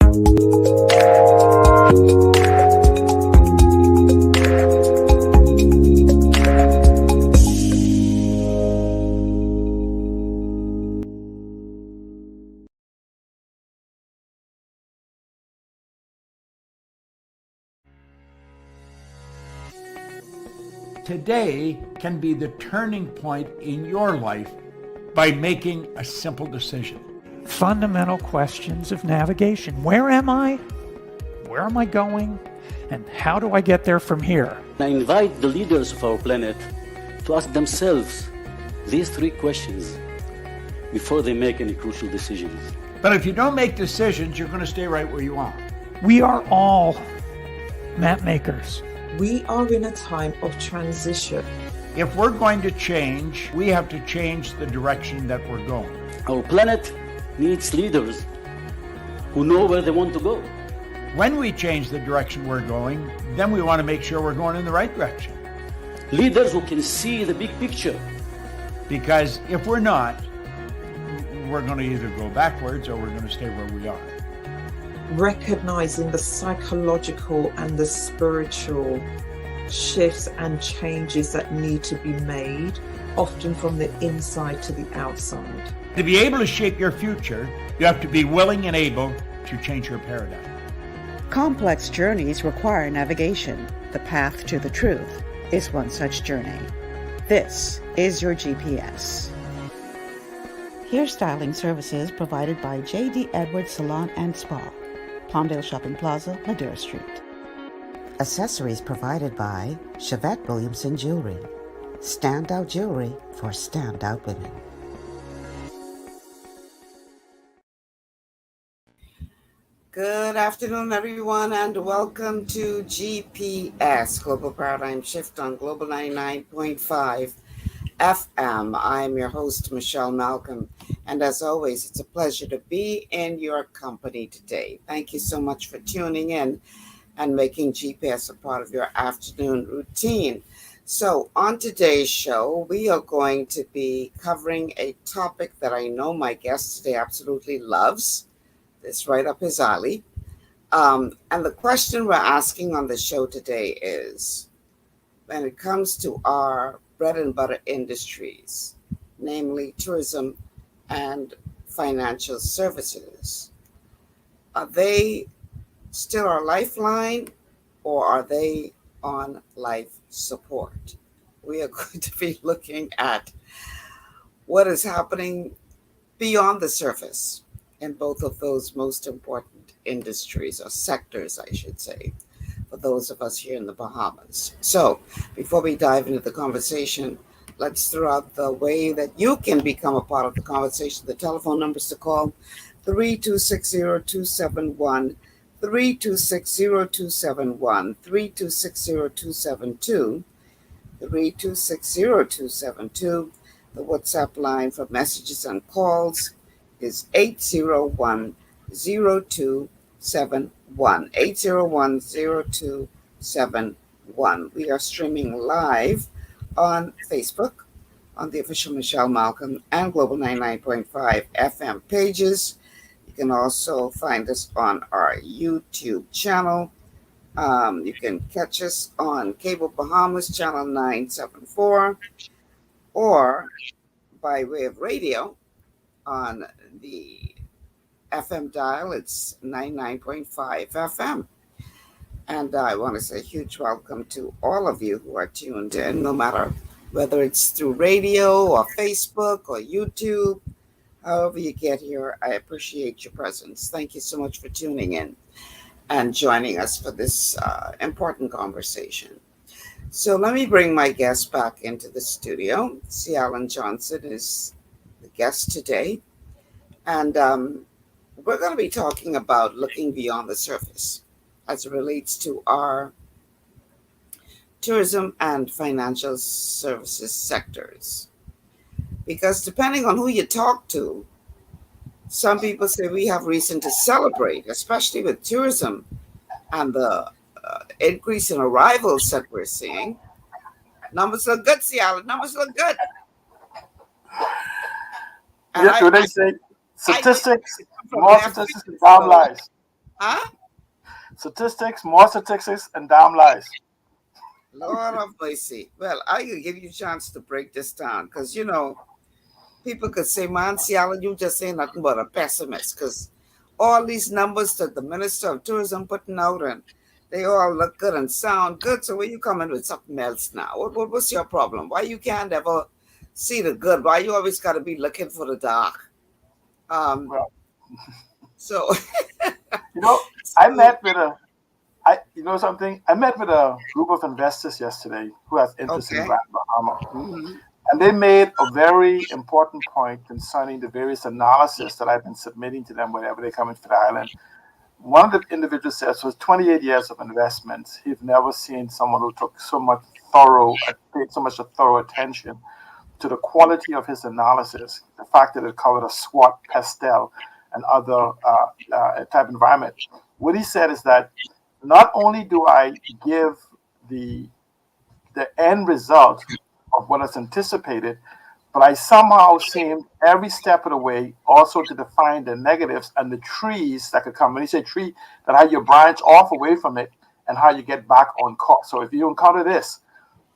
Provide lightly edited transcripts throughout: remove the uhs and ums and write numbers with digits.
Today can be the turning point in your life by making a simple decision. Fundamental questions of navigation. Where am I? Where am I going? And how do I get there from here? I invite the leaders of our planet to ask themselves these three questions before they make any crucial decisions. But if you don't make decisions, you're going to stay right where you are. We are all map makers. We are in a time of transition. If we're going to change, we have to change the direction that we're going. Our planet needs leaders who know where they want to go. When we change the direction we're going, then we want to make sure we're going in the right direction. Leaders who can see the big picture. Because if we're not, we're going to either go backwards or we're going to stay where we are. Recognizing the psychological and the spiritual shifts and changes that need to be made, often from the inside to the outside. To be able to shape your future, you have to be willing and able to change your paradigm. Complex journeys require navigation. The path to the truth is one such journey. This is your GPS. Hairstyling services provided by J.D. Edwards Salon and Spa, Palmdale Shopping Plaza, Ladera Street. Accessories provided by Chevette Williamson Jewelry. Standout jewelry for standout women. Good afternoon, everyone, and welcome to GPS, Global Paradigm Shift on Global 99.5 FM. I'm your host, Michelle Malcolm, and as always, it's a pleasure to be in your company today. Thank you so much for tuning in and making GPS a part of your afternoon routine. So on today's show, we are going to be covering a topic that I know my guest today absolutely loves. It's right up his alley. And the question we're asking on the show today is, when it comes to our bread and butter industries, namely tourism and financial services, are they still our lifeline or are they on life support? We are going to be looking at what is happening beyond the surface in both of those most important industries, or sectors, I should say, for those of us here in the Bahamas. So before we dive into the conversation, let's throw out the way that you can become a part of the conversation. The telephone numbers to call, 3260271, 3260271, 3260272, 3260272. The WhatsApp line for messages and calls is 801-0271, 801-0271. We are streaming live on Facebook, on the official Michelle Malcolm and Global 99.5 FM pages. You can also find us on our YouTube channel. You can catch us on Cable Bahamas channel 974, or by way of radio on the FM dial, it's 99.5 FM. And I want to say a huge welcome to all of you who are tuned in, no matter whether it's through radio or Facebook or YouTube. However you get here, I appreciate your presence. Thank you so much for tuning in and joining us for this important conversation. So let me bring my guest back into the studio. C. Alan Johnson is the guest today. And we're going to be talking about looking beyond the surface as it relates to our tourism and financial services sectors. Because depending on who you talk to, some people say we have reason to celebrate, especially with tourism and the increase in arrivals that we're seeing. Numbers look good, Seattle. Numbers look good. Yes, what they say, statistics, more statistics, bottom lies. Huh? Statistics, more statistics, and damn lies. Lord of mercy. Well, I could give you a chance to break this down because, people could say, man, see, Alan, you just ain't nothing but a pessimist because all these numbers that the Minister of Tourism putting out and they all look good and sound good. So where you coming with something else now? What's your problem? Why you can't ever see the good? Why you always got to be looking for the dark? Well, So, you know, so I met with a, you know something? I met with a group of investors yesterday who has interest in okay. Grand Bahama. Hmm. And they made a very important point concerning the various analysis that I've been submitting to them whenever they come into the island. One of the individuals says, was 28 years of investments. He'd never seen someone who took paid so much thorough attention to the quality of his analysis, the fact that it covered a SWOT, pastel, and other type environment. What he said is that not only do I give the end result of what is anticipated, but I somehow seem every step of the way also to define the negatives and the trees that could come. When you say tree, that how you branch off away from it and how you get back on course. So if you encounter this,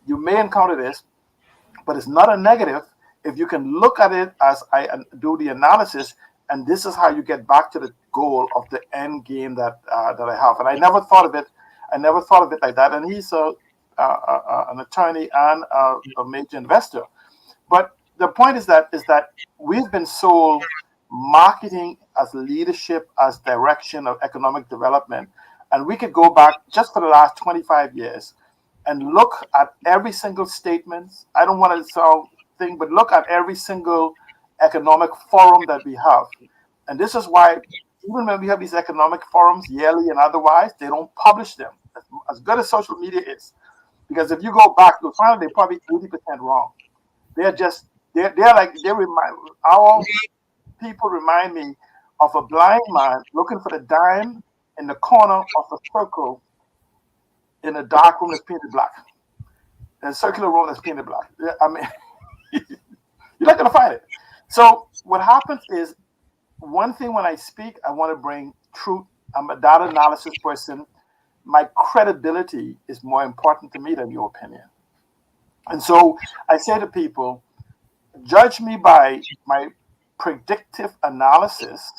you may encounter this, but it's not a negative if you can look at it as I do the analysis, and this is how you get back to the goal of the end game that I have. And I never thought of it. I never thought of it like that. And he's an attorney and a major investor. But the point is that we've been sold marketing as leadership, as direction of economic development, and we could go back just for the last 25 years and look at every single statement. I don't want to sound thing, but look at every single economic forum that we have. And this is why even when we have these economic forums, yearly and otherwise, they don't publish them. As good as social media is, because if you go back, you'll find they're probably 80% wrong. They're just they remind our people remind me of a blind man looking for the dime in the corner of a circle in a dark room that's painted black. In a circular room that's painted black. I mean, you're not gonna find it. So what happens is, one thing when I speak, I want to bring truth. I'm a data analysis person. My credibility is more important to me than your opinion. And so I say to people, judge me by my predictive analysis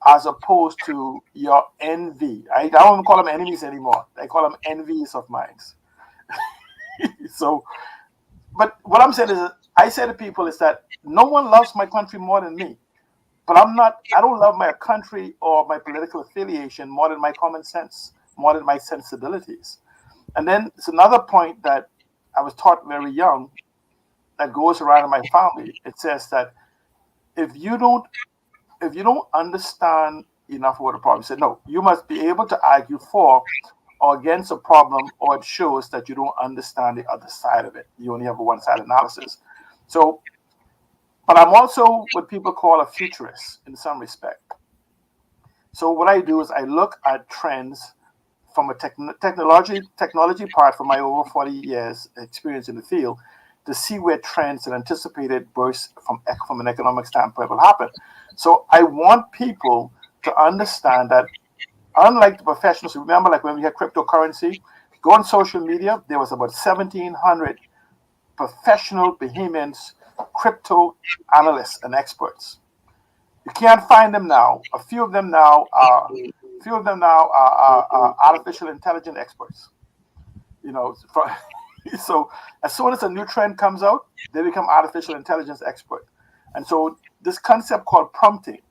as opposed to your envy. I don't even call them enemies anymore. I call them envies of mine. So, but what I'm saying is, I say to people is that no one loves my country more than me. But I don't love my country or my political affiliation more than my common sense, more than my sensibilities. And then it's another point that I was taught very young that goes around in my family. It says that if you don't understand enough of what a problem is, no, you must be able to argue for or against a problem, or it shows that you don't understand the other side of it. You only have a one-side analysis. So, but I'm also what people call a futurist in some respect. So what I do is I look at trends from a technology part from my over 40 years experience in the field to see where trends and anticipated bursts from an economic standpoint will happen. So I want people to understand that unlike the professionals, remember like when we had cryptocurrency, go on social media, there was about 1,700 professional behemoths, crypto analysts and experts. You can't find them now. A few of them now are artificial intelligence experts. You know, so as soon as a new trend comes out, they become artificial intelligence expert. And so this concept called prompting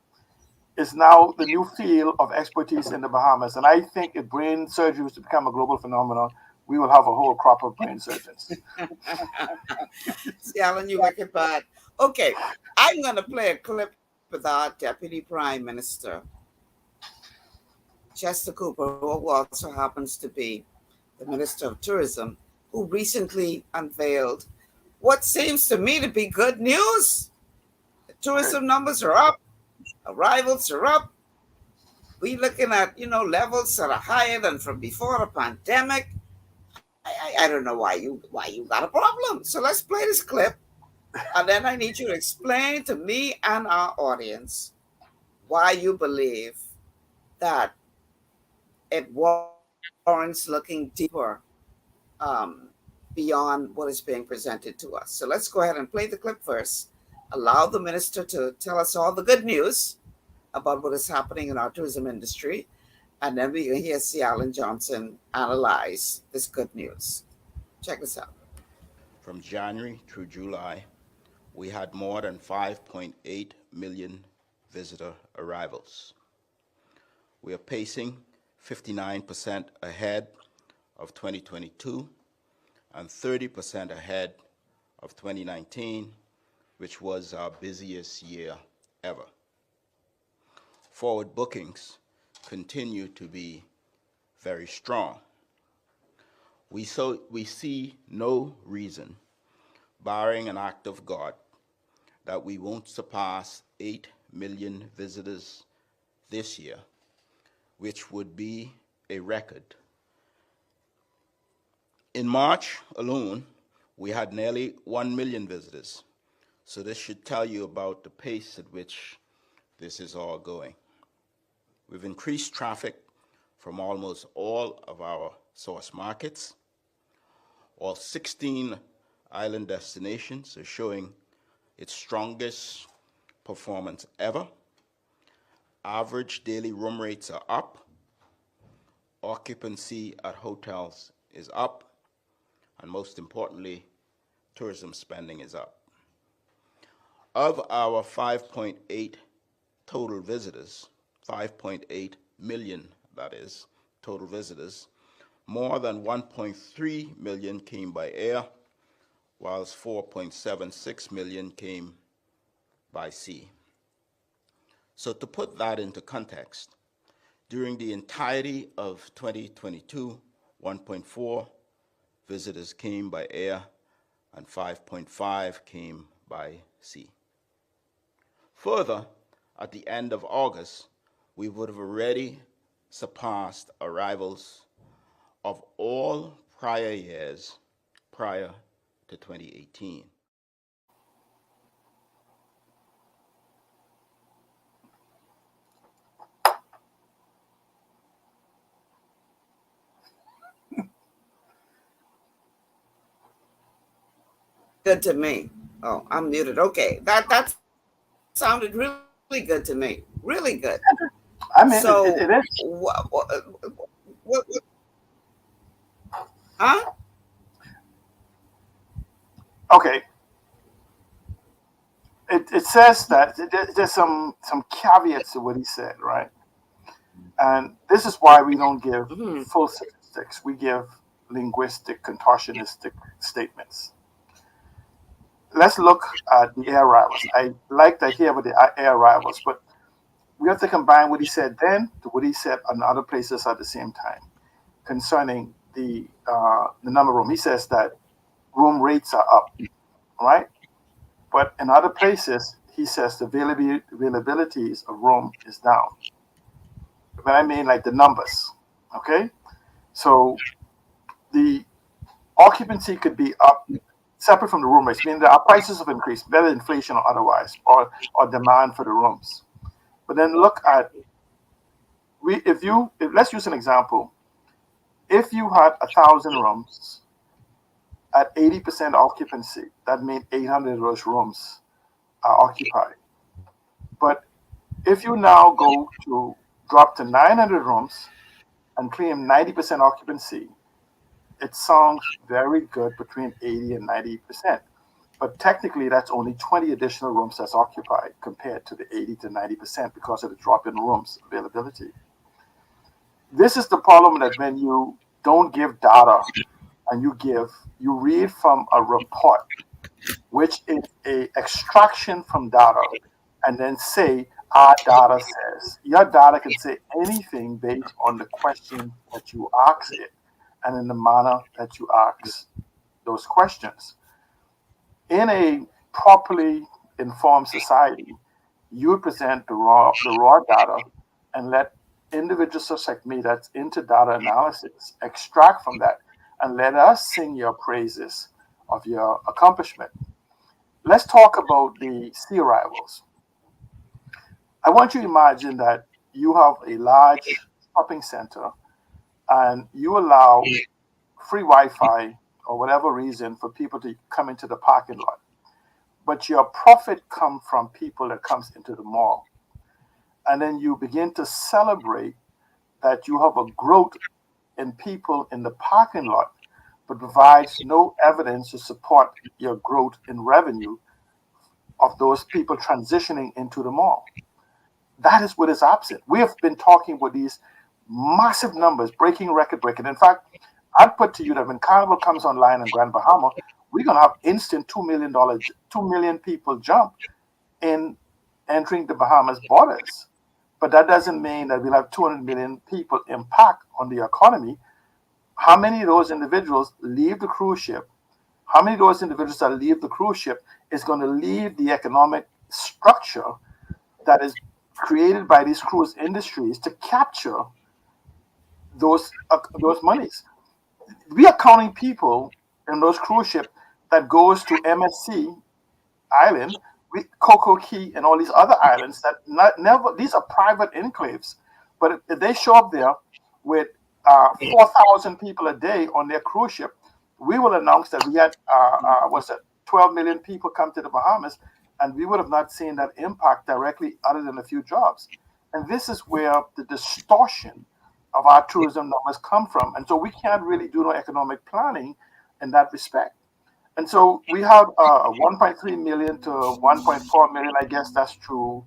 is now the new field of expertise in the Bahamas. And I think if brain surgery was to become a global phenomenon, we will have a whole crop of brain surgeons. See, Alan, you make it bad. Okay, I'm going to play a clip with our Deputy Prime Minister, Chester Cooper, who also happens to be the Minister of Tourism, who recently unveiled what seems to me to be good news. The tourism numbers are up, arrivals are up. We're looking at, levels that are higher than from before the pandemic. I don't know why you got a problem. So let's play this clip, and then I need you to explain to me and our audience why you believe that it warrants looking deeper beyond what is being presented to us. So let's go ahead and play the clip first. Allow the minister to tell us all the good news about what is happening in our tourism industry. And then we can hear C. Alan Johnson analyze this good news. Check this out. From January through July, we had more than 5.8 million visitor arrivals. We are pacing 59% ahead of 2022 and 30% ahead of 2019, which was our busiest year ever. Forward bookings continue to be very strong. We see no reason, barring an act of God, that we won't surpass 8 million visitors this year, which would be a record. In March alone, we had nearly 1 million visitors. So this should tell you about the pace at which this is all going. We've increased traffic from almost all of our source markets. All 16 island destinations are showing its strongest performance ever. Average daily room rates are up. Occupancy at hotels is up. And most importantly, tourism spending is up. Of our 5.8 total visitors, 5.8 million, that is, total visitors, more than 1.3 million came by air, whilst 4.76 million came by sea. So to put that into context, during the entirety of 2022, 1.4 visitors came by air and 5.5 came by sea. Further, at the end of August, we would have already surpassed arrivals of all prior years prior to 2018. Good to me. Oh, I'm muted. Okay, that sounded really good to me. Really good. I mean, So, it is. What, huh? Okay. It says that there's some caveats to what he said, right? And this is why we don't give full statistics. We give linguistic, contortionistic statements. Let's look at the air arrivals. I like to hear about the air arrivals, but we have to combine what he said then to what he said on other places at the same time concerning the number of room. He says that room rates are up, right? But in other places, he says the availabilities of room is down. But I mean like the numbers, okay? So the occupancy could be up separate from the room rates, meaning that our prices have increased, whether inflation or otherwise, or demand for the rooms. But then look at, let's use an example. If you had 1,000 rooms at 80% occupancy, that means 800 of those rooms are occupied. But if you now go to drop to 900 rooms and claim 90% occupancy, it sounds very good between 80 and 90%. But technically, that's only 20 additional rooms that's occupied compared to the 80 to 90% because of the drop in rooms availability. This is the problem that when you don't give data and you read from a report, which is a extraction from data, and then say, our data says. Your data can say anything based on the question that you ask it and in the manner that you ask those questions. In a properly informed society, you would present the raw data and let individuals such like me that's into data analysis extract from that and let us sing your praises of your accomplishment. Let's talk about the sea arrivals. I want you to imagine that you have a large shopping center and you allow free Wi-Fi or whatever reason for people to come into the parking lot, but your profit come from people that comes into the mall, and then you begin to celebrate that you have a growth in people in the parking lot, but provides no evidence to support your growth in revenue of those people transitioning into the mall. That is what is absent. We have been talking with these massive numbers, breaking record breaking. In fact, I'd put to you that when Carnival comes online in Grand Bahama, we're going to have instant $2 million, 2 million people jump in entering the Bahamas borders. But that doesn't mean that we'll have 200 million people impact on the economy. How many of those individuals leave the cruise ship? How many of those individuals that leave the cruise ship is going to leave the economic structure that is created by these cruise industries to capture those monies? We are counting people in those cruise ships that goes to MSC Island, with Coco Key and all these other islands that never, these are private enclaves, but if they show up there with 4,000 people a day on their cruise ship, we will announce that we had what's that, 12 million people come to the Bahamas, and we would have not seen that impact directly other than a few jobs. And this is where the distortion of our tourism numbers come from. And so we can't really do no economic planning in that respect. And so we have 1.3 million to 1.4 million, I guess that's true,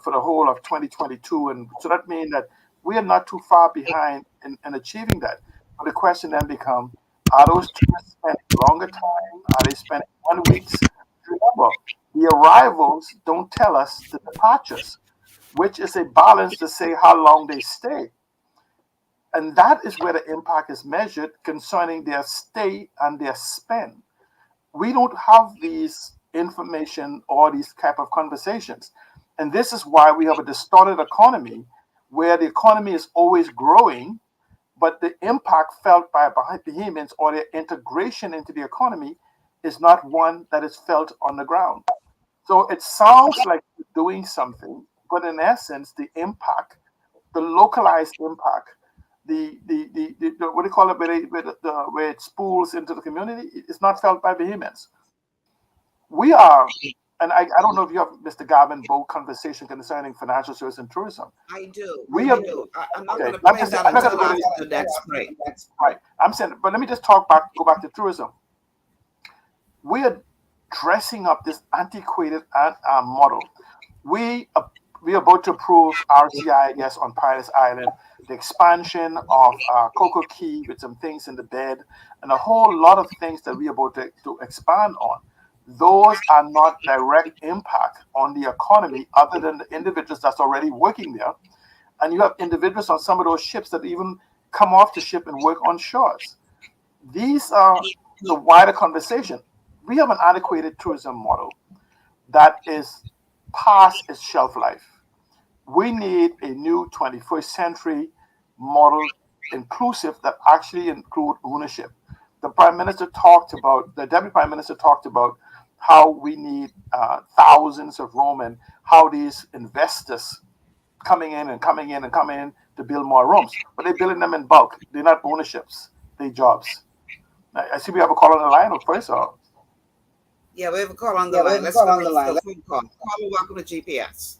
for the whole of 2022. And so that means that we are not too far behind in achieving that. But the question then becomes, are those tourists spending longer time? Are they spending 1 week? Remember, the arrivals don't tell us the departures, which is a balance to say how long they stay. And that is where the impact is measured concerning their stay and their spend. We don't have these information or these type of conversations. And this is why we have a distorted economy where the economy is always growing, but the impact felt by Bahamians or their integration into the economy is not one that is felt on the ground. So it sounds like we're doing something, but in essence, the impact, the localized impact, the what do you call it, where it spools into the community, it's not felt by Bahamians. We are, and I don't know if you have Mr. Gavin Bow conversation concerning financial service and tourism. I do. We I have, do. I'm not okay, going to I'm play just, that I'm not going until to go after to that's great. right. I'm saying, but let me just go back to tourism. We are dressing up this antiquated model. We are, we are about to approve RCI, I guess, on Paradise Island, the expansion of Coco Key with some things in the bed, and a whole lot of things that we are about to expand on. Those are not direct impact on the economy other than the individuals that's already working there. And you have individuals on some of those ships that even come off the ship and work on shores. These are the wider conversation. We have an adequate tourism model that is past its shelf life. We need a new 21st century model, inclusive, that actually include ownership. The Deputy Prime Minister talked about how we need thousands of rooms and how these investors coming in and coming in and coming in to build more rooms. But they're building them in bulk. They're not ownerships, they're jobs. I see we have a call on the line, first. Yeah, we have a call on the line. Let's go to the phone call. Caller, welcome to GPS.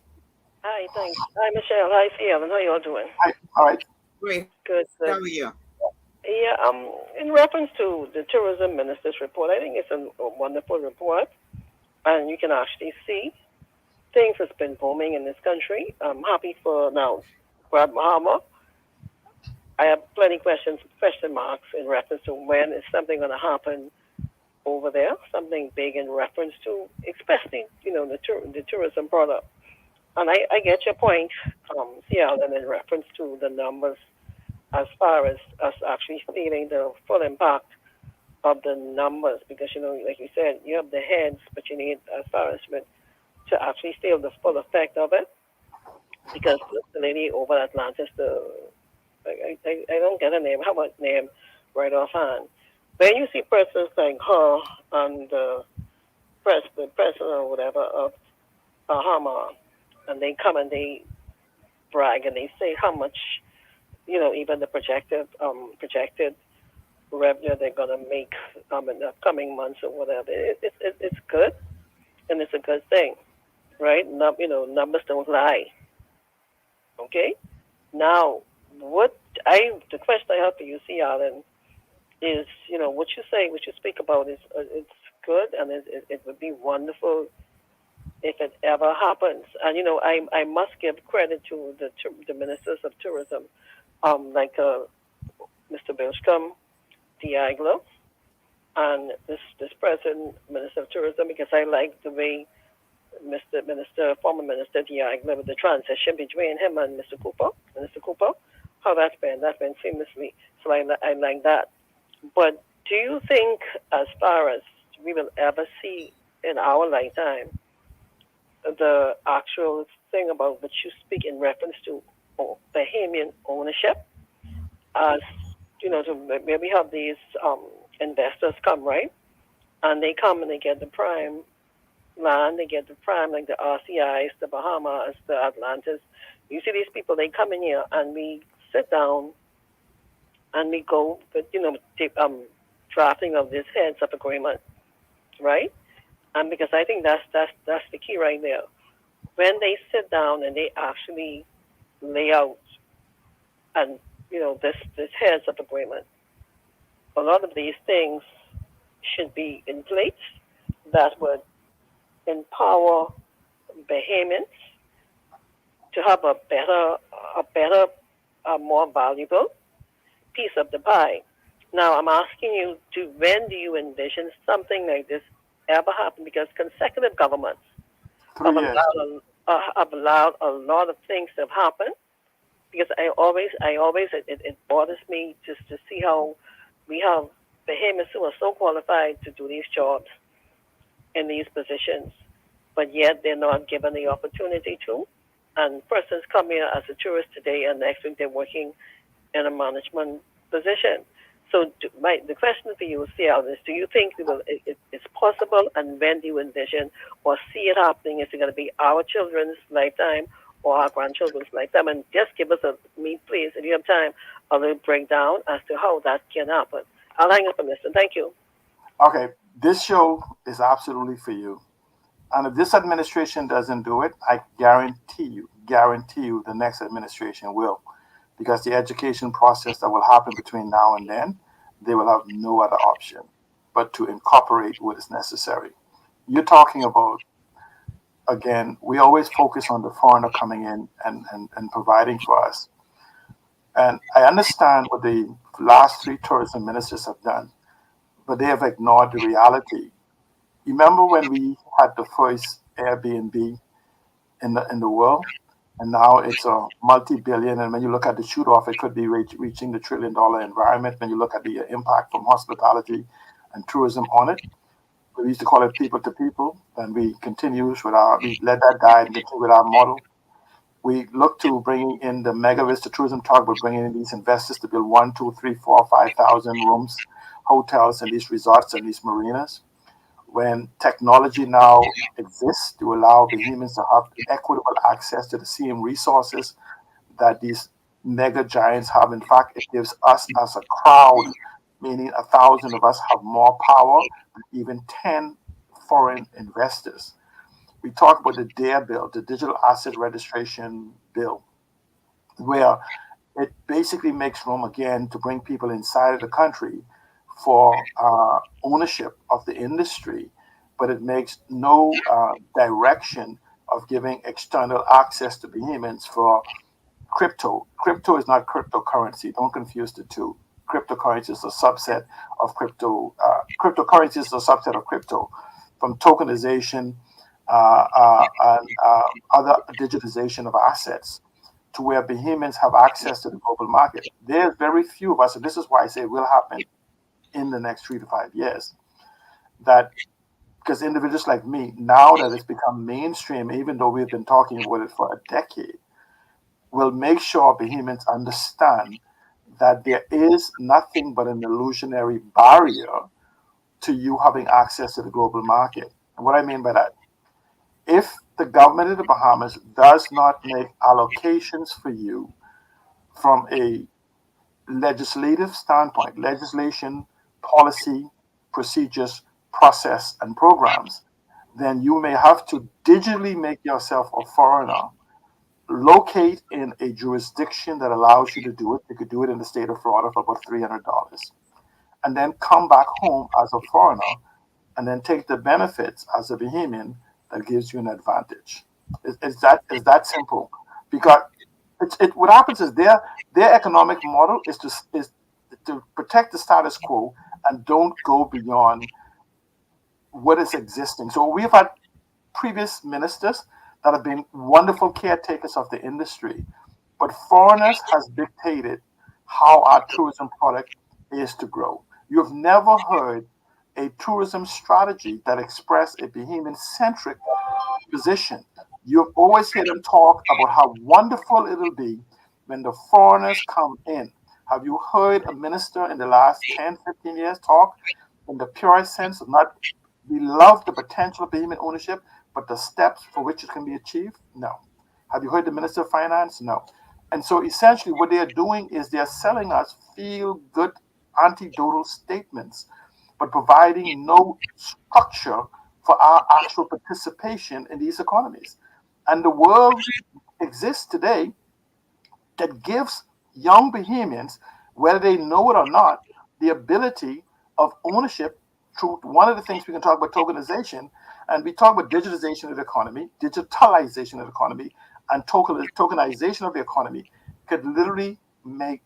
Hi, thanks. Hi, Michelle. Hi, Evan. How you all doing? Hi, all right. Great. Good, How good. are you? Yeah, in reference to the tourism minister's report, I think it's a wonderful report, and you can actually see things that's been booming in this country. I'm happy for now, Brad Bahama. I have plenty question marks in reference to when is something going to happen over there, something big in reference to, especially, the tourism product. And I get your point, Seattle, in reference to the numbers as far as us actually feeling the full impact of the numbers, because, like you said, you have the heads, but you need, as far as to actually feel the full effect of it. Because the lady over Atlantis, I don't get a name, how about name right offhand? When you see persons like her and the president or whatever of Bahama, and they come and they brag and they say how much even the projected revenue they're gonna make in the coming months or whatever. It's good, and it's a good thing, right? Numbers don't lie. Okay. Now, the question I have for you, C. Allen, is what you say, what you speak about is it's good, and it would be wonderful if it ever happens. And I must give credit to the ministers of tourism, like Mr. Belshcom, Diaglo, and this present minister of tourism, because I like the way former Minister Diaglo, with the transition between him and Minister Cooper, how that's been seamlessly. So I like that. But do you think, as far as we will ever see in our lifetime, the actual thing about which you speak in reference to Bahamian ownership, as to where we have these investors come, right? And they come and they get the prime land, they get the prime, like the RCIs, the Bahamas, the Atlantis. You see these people, they come in here and we sit down and we go with, drafting of this heads of agreement, right? And because I think that's the key right there. When they sit down and they actually lay out and this heads of agreement, a lot of these things should be in place that would empower Bahamians to have a better, more valuable piece of the pie. Now, I'm asking you, when do you envision something like this ever happen? Because consecutive governments have 3 years. allowed a lot of things to have happened. Because I always, it bothers me just to see how we have Bahamians who are so qualified to do these jobs in these positions, but yet they're not given the opportunity to. And persons come here as a tourist today, and next week they're working in a management position. So the question for you, CL, is: do you think it's possible, and when do you envision or see it happening? Is it going to be our children's lifetime or our grandchildren's lifetime? And just give us please, if you have time, a little breakdown as to how that can happen. I'll hang up and listen. Thank you. Okay, this show is absolutely for you. And if this administration doesn't do it, I guarantee you, the next administration will. Because the education process that will happen between now and then, they will have no other option but to incorporate what is necessary. You're talking about, again, we always focus on the foreigner coming in and providing for us. And I understand what the last 3 tourism ministers have done, but they have ignored the reality. You remember when we had the first Airbnb in the world, and now it's a multi-billion. And when you look at the shoot-off, it could be reaching the $1 trillion environment. When you look at the impact from hospitality and tourism on it, we used to call it people to people, and we let that die and continue with our model. We look to bringing in the mega vista tourism talk about bringing in these investors to build 1, 2, 3, 4, 5,000 rooms, hotels, and these resorts and these marinas. When technology now exists to allow Bahamians to have equitable access to the same resources that these mega giants have. In fact, it gives us as a crowd, meaning 1,000 of us, have more power than even 10 foreign investors. We talk about the DARE bill, the Digital Asset Registration Bill, where it basically makes room again to bring people inside of the country for ownership of the industry, but it makes no direction of giving external access to Bahamians for crypto. Crypto is not cryptocurrency. Don't confuse the two. Cryptocurrency is a subset of crypto. Cryptocurrency is a subset of crypto, from tokenization and other digitization of assets, to where Bahamians have access to the global market. There's very few of us, and this is why I say it will happen in the next 3 to 5 years, that because individuals like me, now that it's become mainstream, even though we've been talking about it for a decade, will make sure Bahamians understand that there is nothing but an illusionary barrier to you having access to the global market. And what I mean by that, if the government of the Bahamas does not make allocations for you from a legislative standpoint, legislation, policy, procedures, process, and programs, then you may have to digitally make yourself a foreigner, locate in a jurisdiction that allows you to do it. You could do it in the state of Florida for about $300, and then come back home as a foreigner, and then take the benefits as a Bahamian that gives you an advantage. It's that simple. Because what happens is their economic model is to protect the status quo and don't go beyond what is existing. So we've had previous ministers that have been wonderful caretakers of the industry, but foreigners has dictated how our tourism product is to grow. You've never heard a tourism strategy that expressed a Bahamian-centric position. You've always heard them talk about how wonderful it'll be when the foreigners come in. Have you heard a minister in the last 10, 15 years talk in the purest sense of not, we love the potential of Bahamian ownership, but the steps for which it can be achieved? No. Have you heard the Minister of Finance? No. And so essentially what they're doing is they're selling us feel-good anecdotal statements, but providing no structure for our actual participation in these economies. And the world exists today that gives young Bahamians, whether they know it or not, the ability of ownership through one of the things we can talk about, tokenization, and we talk about digitization of the economy, digitalization of the economy, and tokenization of the economy could literally make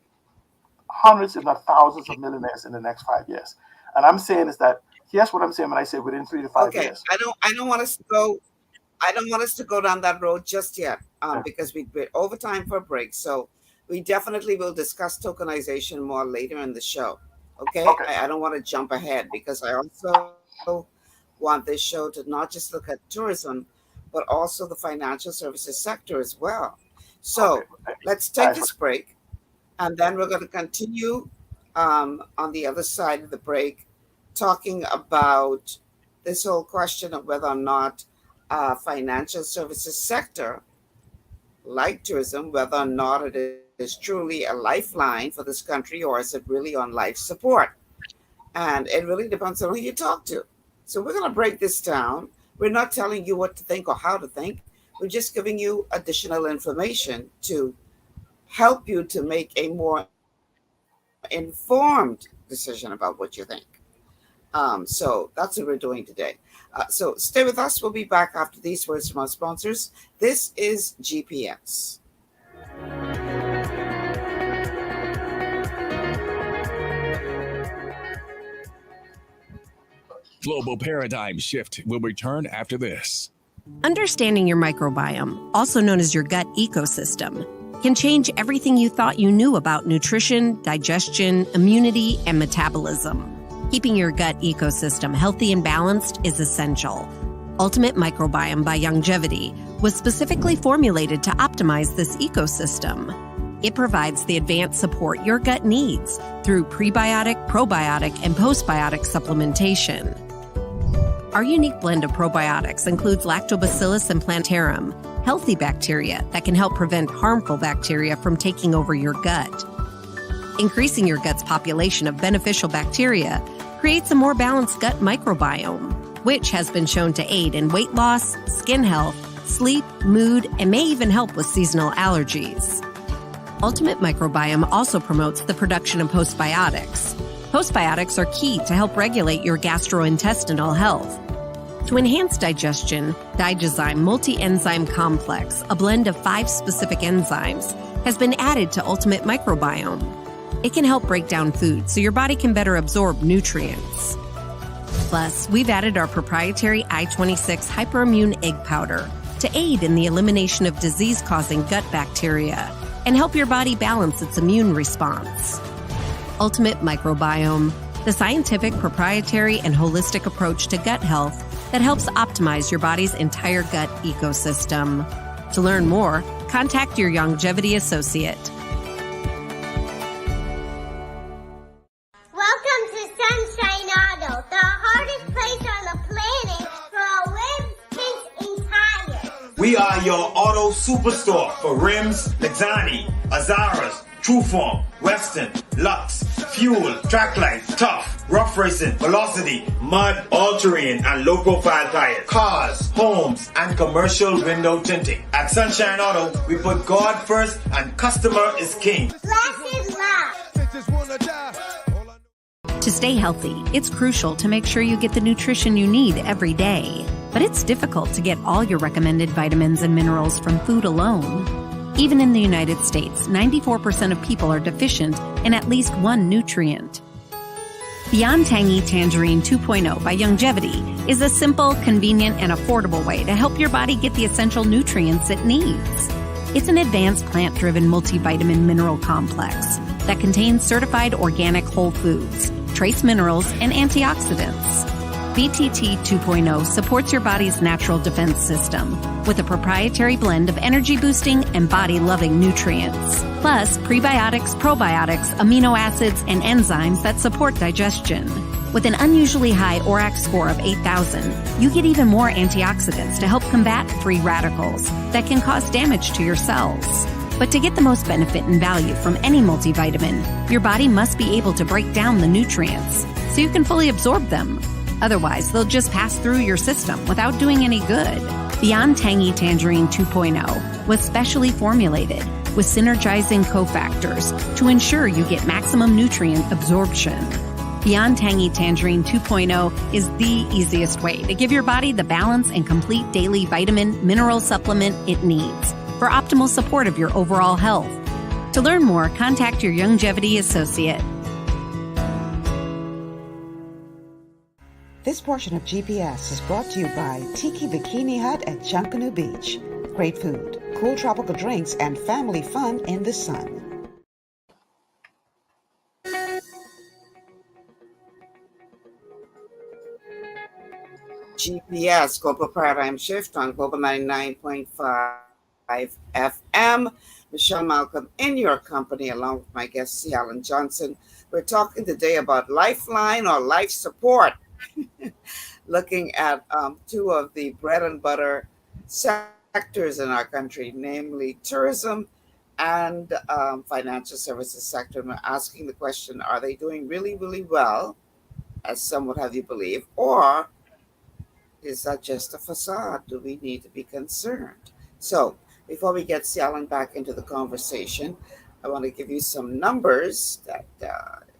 hundreds, if not thousands, of millionaires in the next 5 years. And I'm saying is that here's what I'm saying when I say within 3 to 5 years. I don't want us to go down that road just yet, because we're over time for a break. So we definitely will discuss tokenization more later in the show. Okay. I don't want to jump ahead because I also want this show to not just look at tourism, but also the financial services sector as well. So let's take this break, and then we're going to continue on the other side of the break, talking about this whole question of whether or not financial services sector, like tourism, whether or not it is truly a lifeline for this country, or is it really on life support? And it really depends on who you talk to. So we're going to break this down. We're not telling you what to think or how to think. We're just giving you additional information to help you to make a more informed decision about what you think. So that's what we're doing today. So stay with us. We'll be back after these words from our sponsors. This is GPS. Global Paradigm Shift will return after this. Understanding your microbiome, also known as your gut ecosystem, can change everything you thought you knew about nutrition, digestion, immunity, and metabolism. Keeping your gut ecosystem healthy and balanced is essential. Ultimate Microbiome by Longevity was specifically formulated to optimize this ecosystem. It provides the advanced support your gut needs through prebiotic, probiotic, and postbiotic supplementation. Our unique blend of probiotics includes Lactobacillus and Plantarum, healthy bacteria that can help prevent harmful bacteria from taking over your gut. Increasing your gut's population of beneficial bacteria creates a more balanced gut microbiome, which has been shown to aid in weight loss, skin health, sleep, mood, and may even help with seasonal allergies. Ultimate Microbiome also promotes the production of postbiotics. Postbiotics are key to help regulate your gastrointestinal health. To enhance digestion, Digizyme Multi-Enzyme Complex, a blend of 5 specific enzymes, has been added to Ultimate Microbiome. It can help break down food so your body can better absorb nutrients. Plus, we've added our proprietary I-26 Hyperimmune Egg Powder to aid in the elimination of disease-causing gut bacteria and help your body balance its immune response. Ultimate Microbiome, the scientific, proprietary, and holistic approach to gut health that helps optimize your body's entire gut ecosystem. To learn more, contact your Longevity associate. Welcome to Sunshine Auto, the hardest place on the planet for a live, paint, and tires. We are your auto Auto Superstore for rims, Lexani, Azaras, Trueform, Weston, Lux, Fuel, Trackline, Tough, Rough Racing, Velocity, Mud, All-Terrain, and low-profile tires, cars, homes, and commercial window tinting. At Sunshine Auto, we put God first and customer is king. To stay healthy, it's crucial to make sure you get the nutrition you need every day. But it's difficult to get all your recommended vitamins and minerals from food alone. Even in the United States, 94% of people are deficient in at least one nutrient. Beyond Tangy Tangerine 2.0 by Longevity is a simple, convenient, and affordable way to help your body get the essential nutrients it needs. It's an advanced plant-driven multivitamin mineral complex that contains certified organic whole foods, trace minerals, and antioxidants. BTT 2.0 supports your body's natural defense system with a proprietary blend of energy-boosting and body-loving nutrients, plus prebiotics, probiotics, amino acids, and enzymes that support digestion. With an unusually high ORAC score of 8,000, you get even more antioxidants to help combat free radicals that can cause damage to your cells. But to get the most benefit and value from any multivitamin, your body must be able to break down the nutrients so you can fully absorb them. Otherwise, they'll just pass through your system without doing any good. Beyond Tangy Tangerine 2.0 was specially formulated with synergizing cofactors to ensure you get maximum nutrient absorption. Beyond Tangy Tangerine 2.0 is the easiest way to give your body the balance and complete daily vitamin mineral supplement it needs for optimal support of your overall health. To learn more, contact your Longevity associate. This portion of GPS is brought to you by Tiki Bikini Hut at Junkanoo Beach. Great food, cool tropical drinks, and family fun in the sun. GPS, Global Paradigm Shift on Global 99.5 FM. Michelle Malcolm in your company, along with my guest, C. Alan Johnson. We're talking today about Lifeline or life support. Looking at two of the bread and butter sectors in our country, namely tourism and financial services sector. And we're asking the question, are they doing really, really well, as some would have you believe, or is that just a facade? Do we need to be concerned? So before we get Alan back into the conversation, I want to give you some numbers that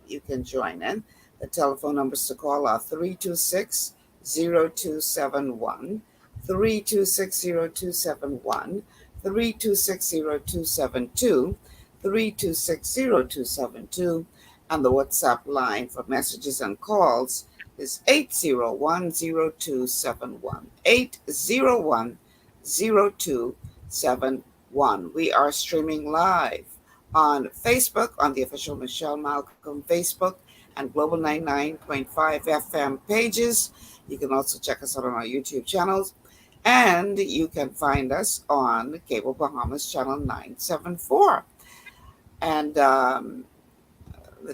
you can join in. The telephone numbers to call are 326-0271, 326-0271, 326-0272, 326-0272, and the WhatsApp line for messages and calls is 801-0271, 801-0271. We are streaming live on Facebook, on the official Michelle Malcolm Facebook and Global 99.5 FM pages. You can also check us out on our YouTube channels. And you can find us on Cable Bahamas Channel 974. And the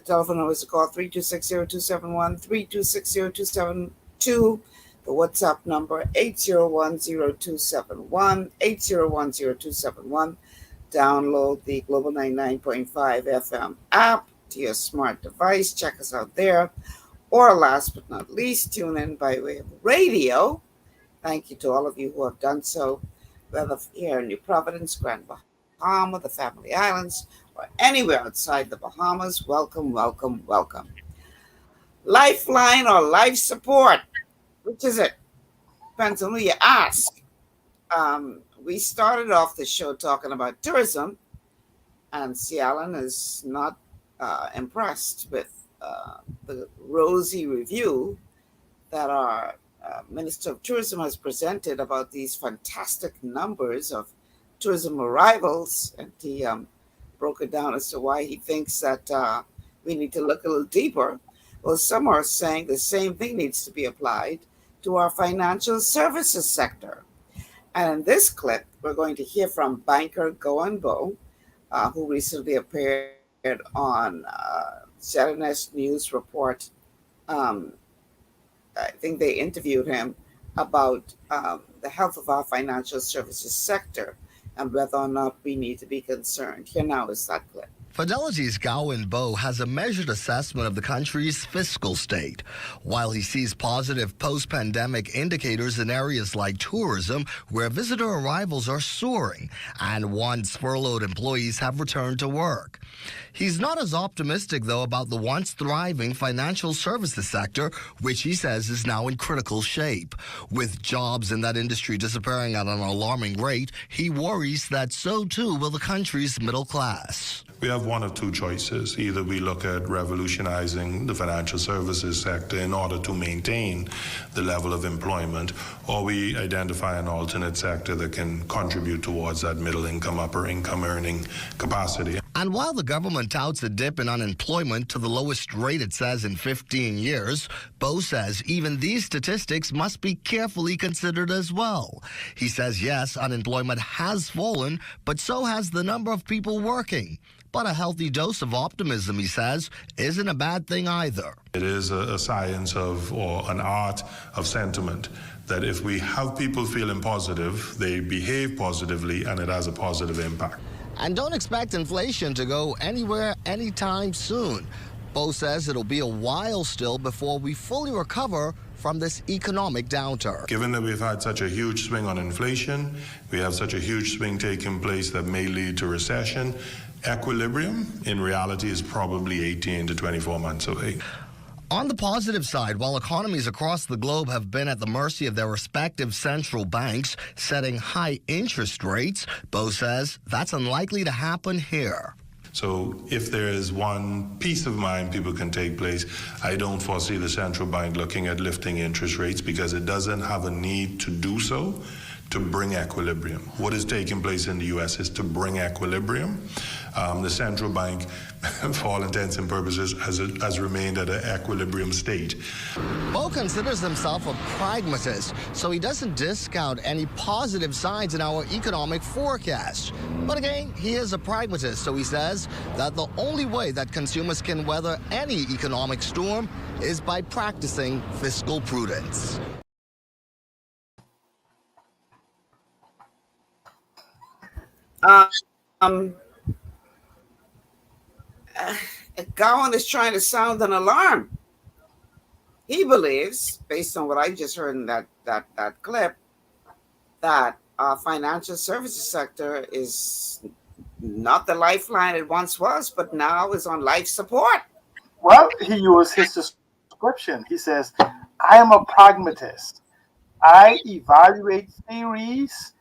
telephone number is to call 326-0271, 326-0272. The WhatsApp number 801-0271, 801-0271. Download the Global 99.5 FM app to your smart device. Check us out there. Or last but not least, tune in by way of radio. Thank you to all of you who have done so, whether here in New Providence, Grand Bahama, the Family Islands, or anywhere outside the Bahamas. Welcome, welcome, welcome. Lifeline or life support, which is it? Depends on who you ask. We started off the show talking about tourism, and C. Alan is not impressed with the rosy review that our Minister of Tourism has presented about these fantastic numbers of tourism arrivals, and he broke it down as to why he thinks that we need to look a little deeper. Well, some are saying the same thing needs to be applied to our financial services sector. And in this clip, we're going to hear from banker Goan Bo, who recently appeared on ZNS News Report. I think they interviewed him about the health of our financial services sector. and whether or not we need to be concerned. Here now is that clip. Fidelity's Gowan Bowe has a measured assessment of the country's fiscal state. While he sees positive post-pandemic indicators in areas like tourism, where visitor arrivals are soaring, and once furloughed employees have returned to work. He's not as optimistic, though, about the once thriving financial services sector, which he says is now in critical shape. With jobs in that industry disappearing at an alarming rate, he worries that so too will the country's middle class. We have one of two choices. Either we look at revolutionizing the financial services sector in order to maintain the level of employment, or we identify an alternate sector that can contribute towards that middle income, upper income earning capacity. And while the government touts a dip in unemployment to the lowest rate it says in 15 years, Bowe says even these statistics must be carefully considered as well. He says, yes, unemployment has fallen, but so has the number of people working. But a healthy dose of optimism, he says, isn't a bad thing either. It is a science of, or an art of sentiment, that if we have people feeling positive, they behave positively, and it has a positive impact. And don't expect inflation to go anywhere anytime soon. Bowe says it'll be a while still before we fully recover from this economic downturn. Given that we've had such a huge swing on inflation, we have such a huge swing taking place that may lead to recession, equilibrium in reality is probably 18 to 24 months away. On the positive side, while economies across the globe have been at the mercy of their respective central banks setting high interest rates, Bowe says that's unlikely to happen here. So if there is one peace of mind people can take place, I don't foresee the central bank looking at lifting interest rates because it doesn't have a need to do so to bring equilibrium. What is taking place in the U.S. is to bring equilibrium. The central bank, for all intents and purposes, has remained at an equilibrium state. Bowe considers himself a pragmatist, so he doesn't discount any positive signs in our economic forecast. But again, he is a pragmatist, so he says that the only way that consumers can weather any economic storm is by practicing fiscal prudence. Gowan is trying to sound an alarm. He believes, based on what I just heard in that clip, that our financial services sector is not the lifeline it once was, but now is on life support. Well, he used his description. He says, I am a pragmatist. I evaluate theories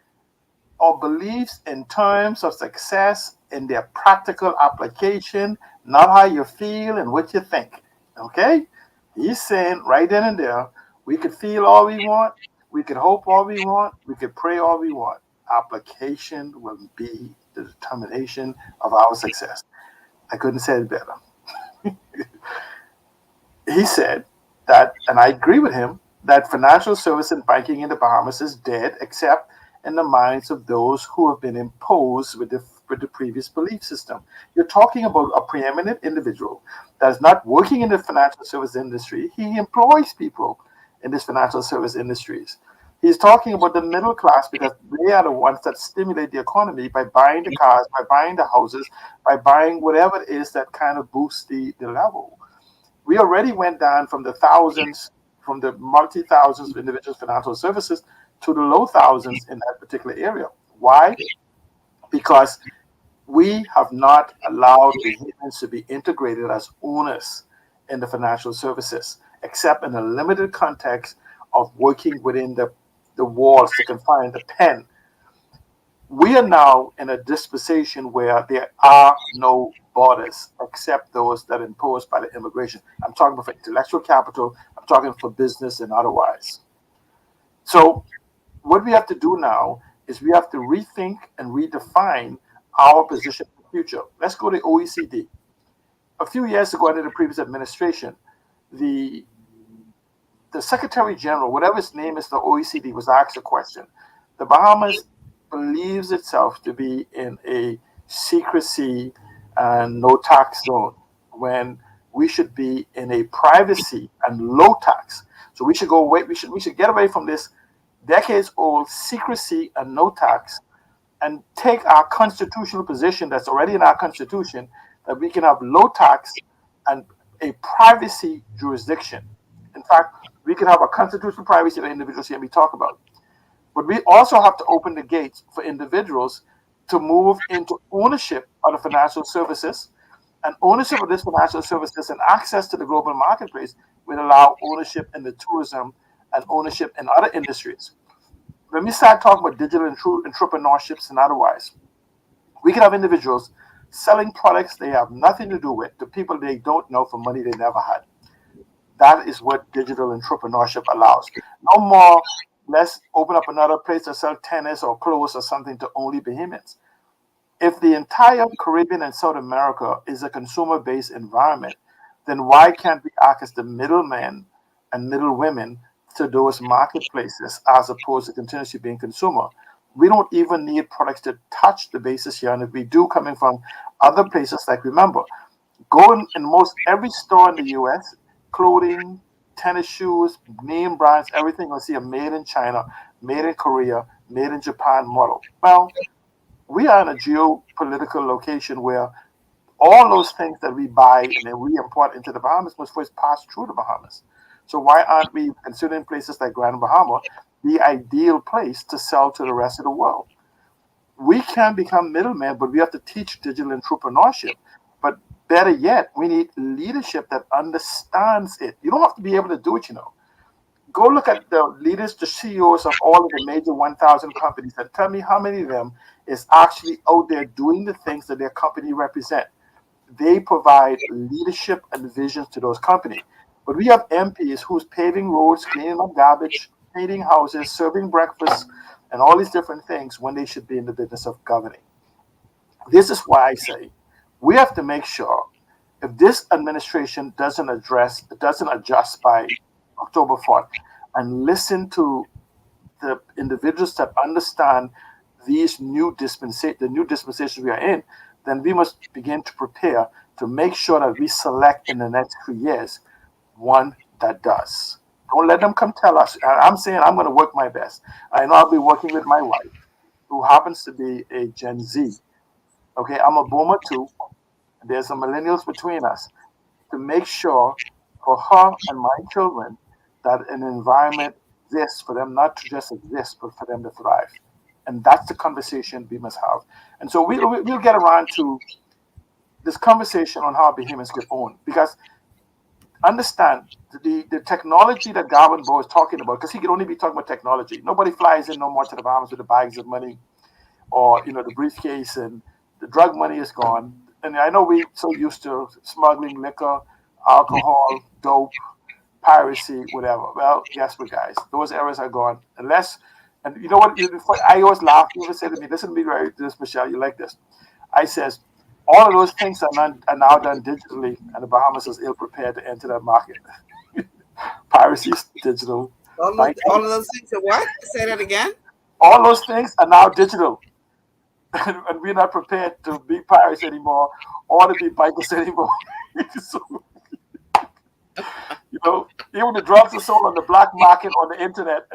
or beliefs in terms of success in their practical application, not how you feel and what you think. Okay? He's saying right then and there, we could feel all we want, we could hope all we want, we could pray all we want. Application will be the determination of our success. I couldn't say it better. He said that, and I agree with him, that financial service and banking in the Bahamas is dead, except in the minds of those who have been imposed with the previous belief system. You're talking about a preeminent individual that is not working in the financial service industry. He employs people in this financial service industries. He's talking about the middle class because they are the ones that stimulate the economy by buying the cars, by buying the houses, by buying whatever it is that kind of boosts the level. We already went down from the thousands, from the multi-thousands of individual financial services to the low thousands in that particular area. Why? Because we have not allowed the humans to be integrated as owners in the financial services, except in a limited context of working within the walls to confine the pen. We are now in a dispensation where there are no borders except those that are imposed by the immigration. I'm talking about for intellectual capital, I'm talking for business and otherwise. So what we have to do now is we have to rethink and redefine our position in the future. Let's go to OECD. A few years ago under the previous administration, the Secretary General, whatever his name is, the OECD, was asked a question. The Bahamas believes itself to be in a secrecy and no tax zone when we should be in a privacy and low tax. So we should go away. We should get away from this decades-old secrecy and no tax and take our constitutional position that's already in our constitution, that we can have low tax and a privacy jurisdiction. In fact, we can have a constitutional privacy that individuals here we talk about. But we also have to open the gates for individuals to move into ownership of the financial services, and ownership of this financial services and access to the global marketplace will allow ownership in the tourism and ownership in other industries. When we start talking about digital entrepreneurships and otherwise, we can have individuals selling products they have nothing to do with to people they don't know for money they never had. That is what digital entrepreneurship allows. No more, let's open up another place to sell tennis or clothes or something to only Bahamians. If the entire Caribbean and South America is a consumer-based environment, then why can't we act as the middlemen and middlewomen to those marketplaces as opposed to continuously being consumer? We don't even need products to touch the basis here, and if we do, coming from other places, like, remember, go in most every store in the U.S., clothing, tennis shoes, name brands, everything, you'll see a made in China, made in Korea, made in Japan model. Well, we are in a geopolitical location where all those things that we buy and then we import into the Bahamas must first pass through the Bahamas. So why aren't we considering places like Grand Bahama the ideal place to sell to the rest of the world? We can become middlemen, but we have to teach digital entrepreneurship. But better yet, we need leadership that understands it. You don't have to be able to do it, Go look at the leaders, the CEOs of all of the major 1,000 companies, and tell me how many of them is actually out there doing the things that their company represent. They provide leadership and visions to those companies. But we have MPs who's paving roads, cleaning up garbage, painting houses, serving breakfast, and all these different things when they should be in the business of governing. This is why I say we have to make sure, if this administration doesn't adjust by October 4th, and listen to the individuals that understand these the new dispensations we are in, then we must begin to prepare to make sure that we select in the next 3 years one that does. Don't let them come tell us. I'm saying I'm going to work my best. I know I'll be working with my wife, who happens to be a Gen Z. Okay, I'm a boomer too. There's some millennials between us, to make sure for her and my children that an environment exists for them, not to just exist, but for them to thrive. And that's the conversation we must have. And so we'll get around to this conversation on how Bahamians get owned. Because understand, the technology that Garvin Bowe is talking about, because he can only be talking about technology. Nobody flies in no more to the Bahamas with the bags of money or, the briefcase, and the drug money is gone. And I know we're so used to smuggling liquor, alcohol, dope, piracy, whatever. Well, guess what, guys? Those eras are gone. And you know what? I always laugh. You always say to me, listen to me, this, Michelle, you like this. I says, all of those things are now done digitally, and the Bahamas is ill prepared to enter that market. Piracy is digital. All of those things are what? Say that again. All those things are now digital. And we're not prepared to be pirates anymore or to be bikers anymore. So, even the drugs are sold on the black market on the internet,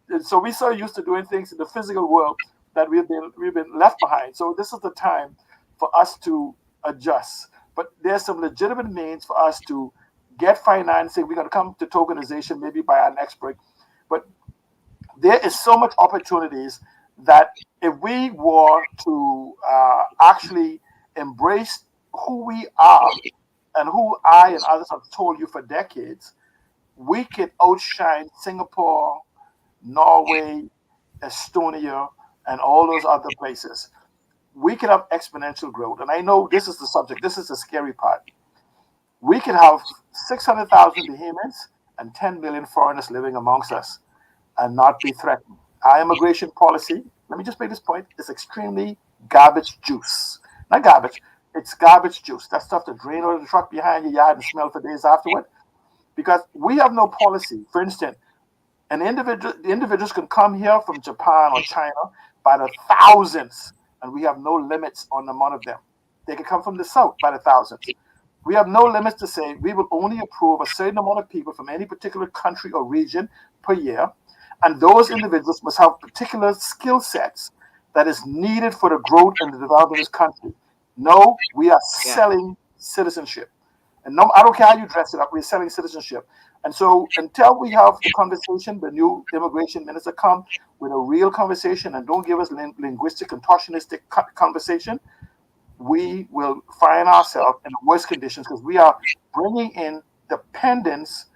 and so we're so used to doing things in the physical world that we've been left behind. So this is the time for us to adjust. But there's some legitimate means for us to get financing. We're going to come to tokenization maybe by our next break, but there is so much opportunities that if we were to actually embrace who we are and who I and others have told you for decades, we could outshine Singapore, Norway, Estonia, and all those other places. We could have exponential growth. And I know this is the subject. This is the scary part. We could have 600,000 Bahamians and 10 million foreigners living amongst us and not be threatened. Our immigration policy, let me just make this point, is extremely garbage juice. Not garbage, it's garbage juice. That stuff to drain out of the truck behind your yard and smell for days afterward. Because we have no policy. For instance, individuals can come here from Japan or China by the thousands, and we have no limits on the amount of them. They can come from the south by the thousands. We have no limits to say we will only approve a certain amount of people from any particular country or region per year, and those individuals must have particular skill sets that is needed for the growth and the development of this country. No, we are selling citizenship. And no, I don't care how you dress it up, we're selling citizenship. And so until we have the conversation, the new immigration minister come with a real conversation and don't give us linguistic contortionistic conversation, we will find ourselves in the worst conditions because we are bringing in dependence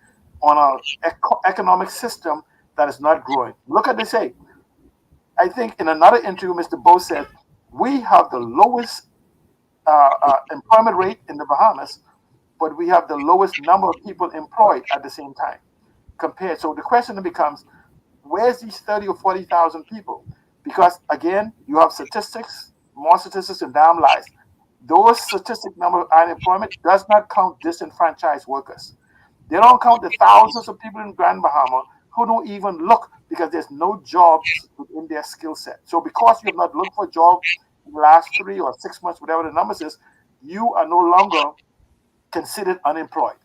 on an economic system that is not growing. Look at this. I think in another interview, Mr. Bo said, we have the lowest employment rate in the Bahamas, but we have the lowest number of people employed at the same time compared. So the question then becomes, where's these 30 or 40,000 people? Because again, you have statistics, more statistics than damn lies. Those statistic number of unemployment does not count disenfranchised workers. They don't count the thousands of people in Grand Bahama who don't even look because there's no jobs within their skill set. So because you have not looked for a job in the last 3 or 6 months, whatever the numbers is, you are no longer considered unemployed.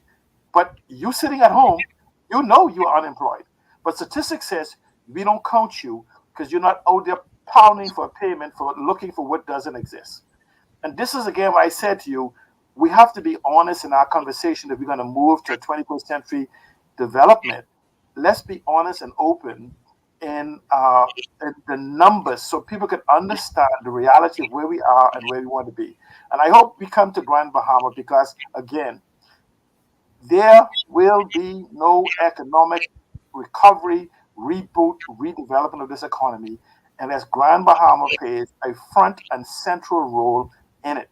But you sitting at home, you know you are unemployed. But statistics says we don't count you because you're not out there pounding for a payment for looking for what doesn't exist. And this is again what I said to you, we have to be honest in our conversation if we're going to move to a 21st century development. Let's be honest and open in the numbers so people can understand the reality of where we are and where we want to be. And I hope we come to Grand Bahama because, again, there will be no economic recovery, reboot, redevelopment of this economy unless Grand Bahama plays a front and central role in it.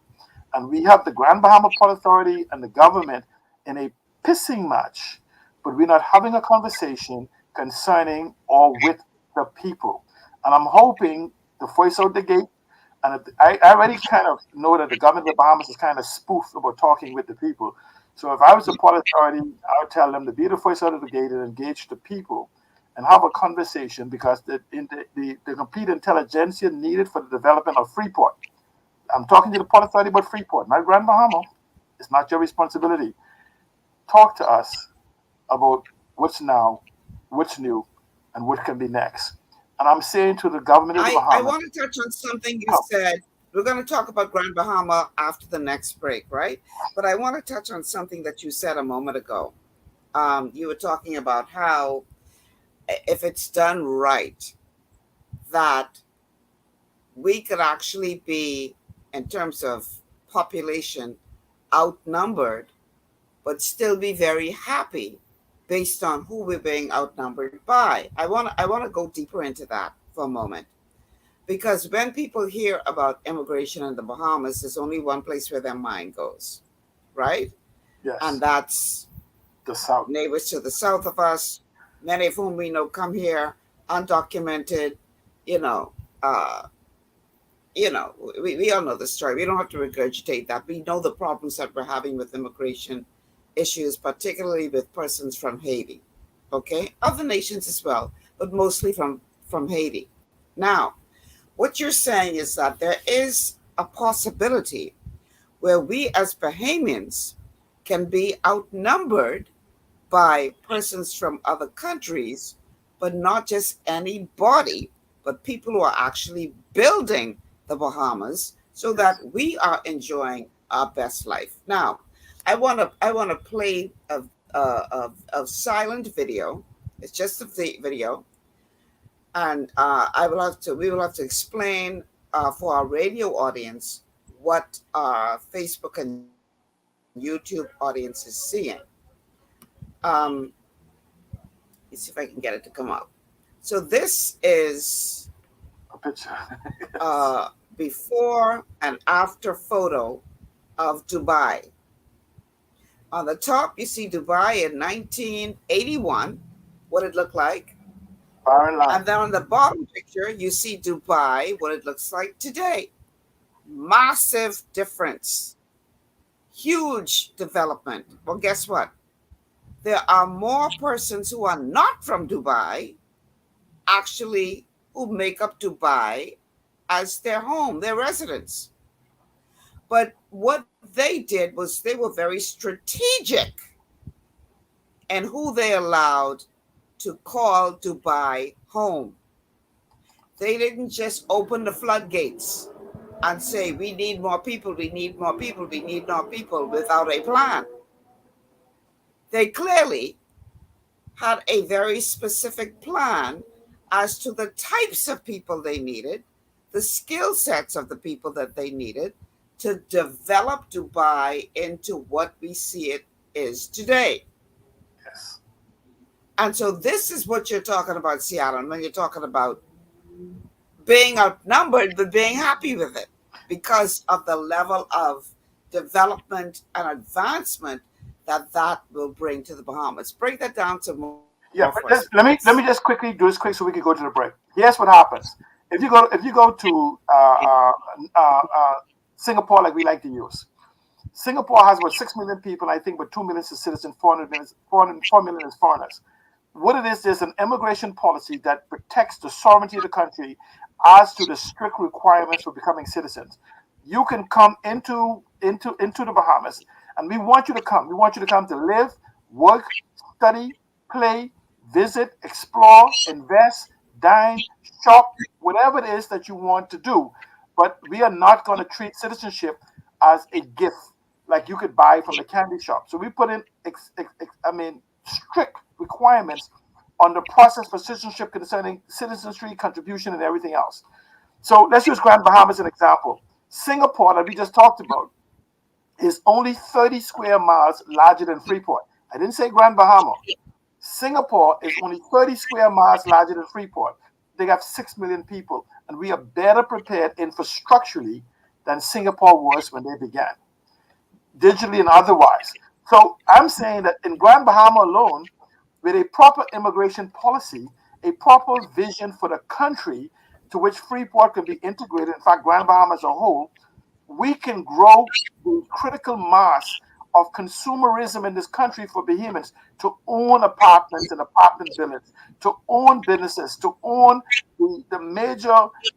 And we have the Grand Bahama Port Authority and the government in a pissing match, but we're not having a conversation concerning or with the people. And I'm hoping the voice out the gate, and I already kind of know that the government of the Bahamas is kind of spoofed about talking with the people. So if I was the Port Authority, I would tell them to be the voice out of the gate and engage the people and have a conversation because the complete intelligentsia needed for the development of Freeport. I'm talking to the Port Authority about Freeport, not Grand Bahama. It's not your responsibility. Talk to us about what's now, what's new, and what can be next. And I'm saying to the government of the Bahamas. I want to touch on something you said. We're going to talk about Grand Bahama after the next break, right? But I want to touch on something that you said a moment ago. You were talking about how, if it's done right, that we could actually be, in terms of population, outnumbered, but still be very happy based on who we're being outnumbered by. I want to go deeper into that for a moment. Because when people hear about immigration in the Bahamas, there's only one place where their mind goes, right? Yes. And that's the South. Neighbors to the south of us, many of whom we know come here undocumented, we all know the story. We don't have to regurgitate that. We know the problems that we're having with immigration issues, particularly with persons from Haiti, okay? Other nations as well, but mostly from Haiti. Now, what you're saying is that there is a possibility where we as Bahamians can be outnumbered by persons from other countries, but not just anybody, but people who are actually building the Bahamas so that we are enjoying our best life. Now, I want to play a silent video. It's just a video, and we will have to explain for our radio audience what our Facebook and YouTube audience is seeing. Let's see if I can get it to come up. So this is a picture. Before and after photo of Dubai. On the top, you see Dubai in 1981, what it looked like. And then on the bottom picture, you see Dubai, what it looks like today. Massive difference. Huge development. Well, guess what? There are more persons who are not from Dubai, actually, who make up Dubai as their home, their residence. But what they did was they were very strategic in who they allowed to call Dubai home. They didn't just open the floodgates and say, we need more people, we need more people, we need more people without a plan. They clearly had a very specific plan as to the types of people they needed, the skill sets of the people that they needed to develop Dubai into what we see it is today. Yes. And so this is what you're talking about, Seattle, when you're talking about being outnumbered, but being happy with it because of the level of development and advancement that will bring to the Bahamas. Break that down to more. Yeah, but let me just quickly do this quick so we can go to the break. Here's what happens if you go to Singapore, like we like to use. Singapore has about 6 million people, I think, but 2 million is citizens, 4 million is foreigners. What it is, there's an immigration policy that protects the sovereignty of the country as to the strict requirements for becoming citizens. You can come into the Bahamas, and we want you to come. We want you to come to live, work, study, play, visit, explore, invest, dine, shop, whatever it is that you want to do. But we are not going to treat citizenship as a gift like you could buy from the candy shop. So we put in, strict requirements on the process for citizenship concerning citizenry, contribution, and everything else. So let's use Grand Bahama as an example. Singapore, that we just talked about, is only 30 square miles larger than Freeport. I didn't say Grand Bahama. Singapore is only 30 square miles larger than Freeport. They have 6 million people, and we are better prepared infrastructurally than Singapore was when they began, digitally and otherwise. So I'm saying that in Grand Bahama alone, with a proper immigration policy, a proper vision for the country to which Freeport can be integrated, in fact, Grand Bahama as a whole, we can grow the critical mass of consumerism in this country for Bahamians to own apartments and apartment villas, to own businesses, to own the major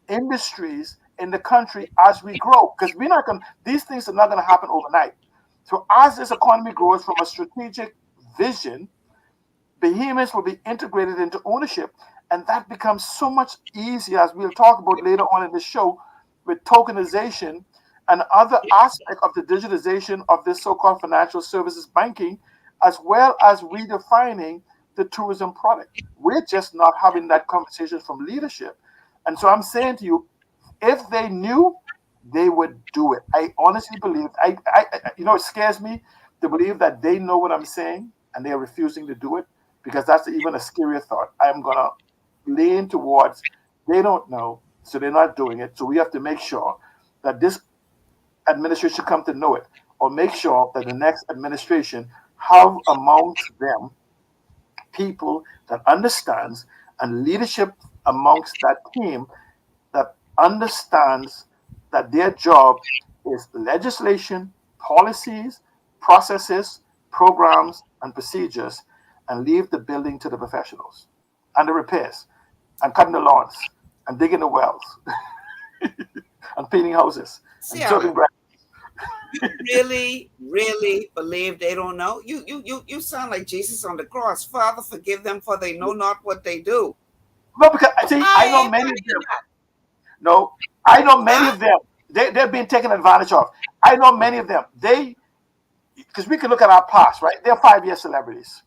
industries in the country as we grow. Because these things are not going to happen overnight. So as this economy grows from a strategic vision, Bahamians will be integrated into ownership, and that becomes so much easier, as we'll talk about later on in the show, with tokenization and other aspects of the digitization of this so-called financial services banking, as well as redefining the tourism product. We're just not having that conversation from leadership. And so I'm saying to you, if they knew, they would do it. I honestly believe, it scares me to believe that they know what I'm saying and they're refusing to do it, because that's even a scarier thought. I'm going to lean towards they don't know, so they're not doing it. So we have to make sure that this administration come to know it, or make sure that the next administration have amongst them people that understands, and leadership amongst that team that understands that their job is legislation, policies, processes, programs, and procedures, and leave the building to the professionals and the repairs and cutting the lawns and digging the wells and painting houses and chopping grass. You really believe they don't know? You sound like Jesus on the cross. Father, forgive them, for they know not what they do. No, because I know many of them. No, I know many of them. They're being taken advantage of. I know many of them. Because we can look at our past, right? They're 5-year celebrities.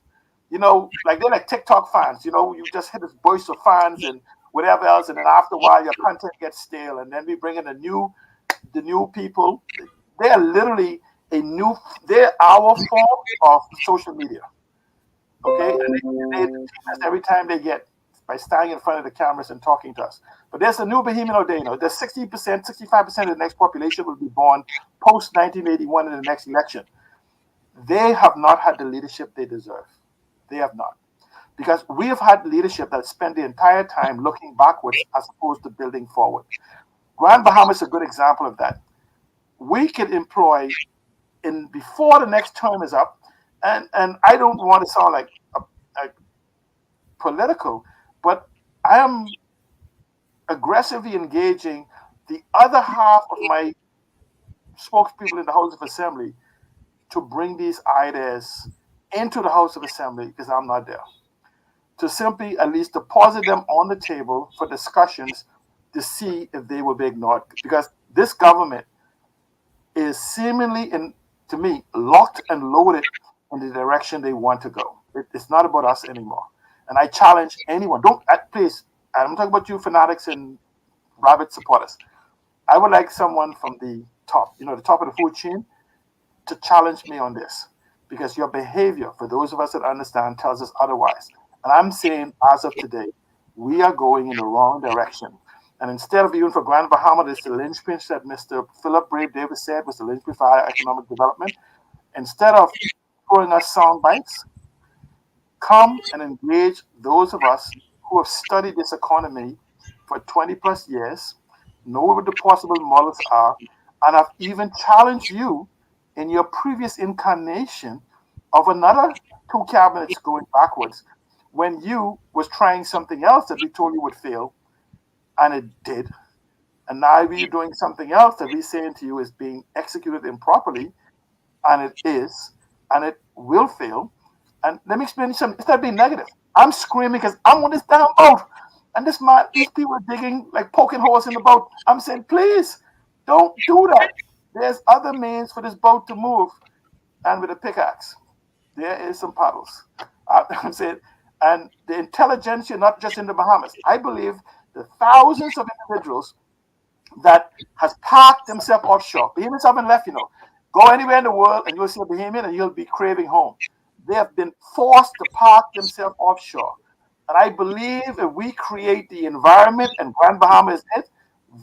Like they're like TikTok fans. You just hit this burst of fans and whatever else, and then after a while your content gets stale, and then we bring in the new people. They are literally they're our form of social media. Okay, and they every time they get by standing in front of the cameras and talking to us. But there's a new Bahamian day. There's 60%, 65% of the next population will be born post 1981 in the next election. They have not had the leadership they deserve. They have not. Because we have had leadership that spent the entire time looking backwards as opposed to building forward. Grand Bahama is a good example of that. We could employ before the next term is up, and I don't want to sound like a political, but I am aggressively engaging the other half of my spokespeople in the House of Assembly to bring these ideas into the House of Assembly, because I'm not there, to simply at least deposit them on the table for discussions to see if they will be ignored, because this government is seemingly, to me, locked and loaded in the direction they want to go. It's not about us anymore. And I challenge anyone, please, I'm talking about you fanatics and rabid supporters. I would like someone from the top, the top of the food chain, to challenge me on this, because your behavior, for those of us that understand, tells us otherwise. And I'm saying, as of today, we are going in the wrong direction. And instead of even for Grand Bahama, this the linchpin that Mr. Philip Brave Davis said was the linchpin for our economic development. Instead of throwing us sound bites, come and engage those of us who have studied this economy for 20 plus years, know what the possible models are, and have even challenged you in your previous incarnation of another 2 cabinets going backwards, when you was trying something else that we told you would fail, and it did. And now we're doing something else that we're saying to you is being executed improperly, and it is, and it will fail. And let me explain something. Instead of being negative, I'm screaming because I'm on this damn boat. And these people are digging, like poking holes in the boat. I'm saying, please, don't do that. There's other means for this boat to move. And with a pickaxe, there is some paddles. I'm saying, and the intelligentsia, not just in the Bahamas. I believe the thousands of individuals that has parked themselves offshore. Bahamians haven't left, Go anywhere in the world and you'll see a Bahamian and you'll be craving home. They have been forced to park themselves offshore. And I believe if we create the environment, and Grand Bahama is it,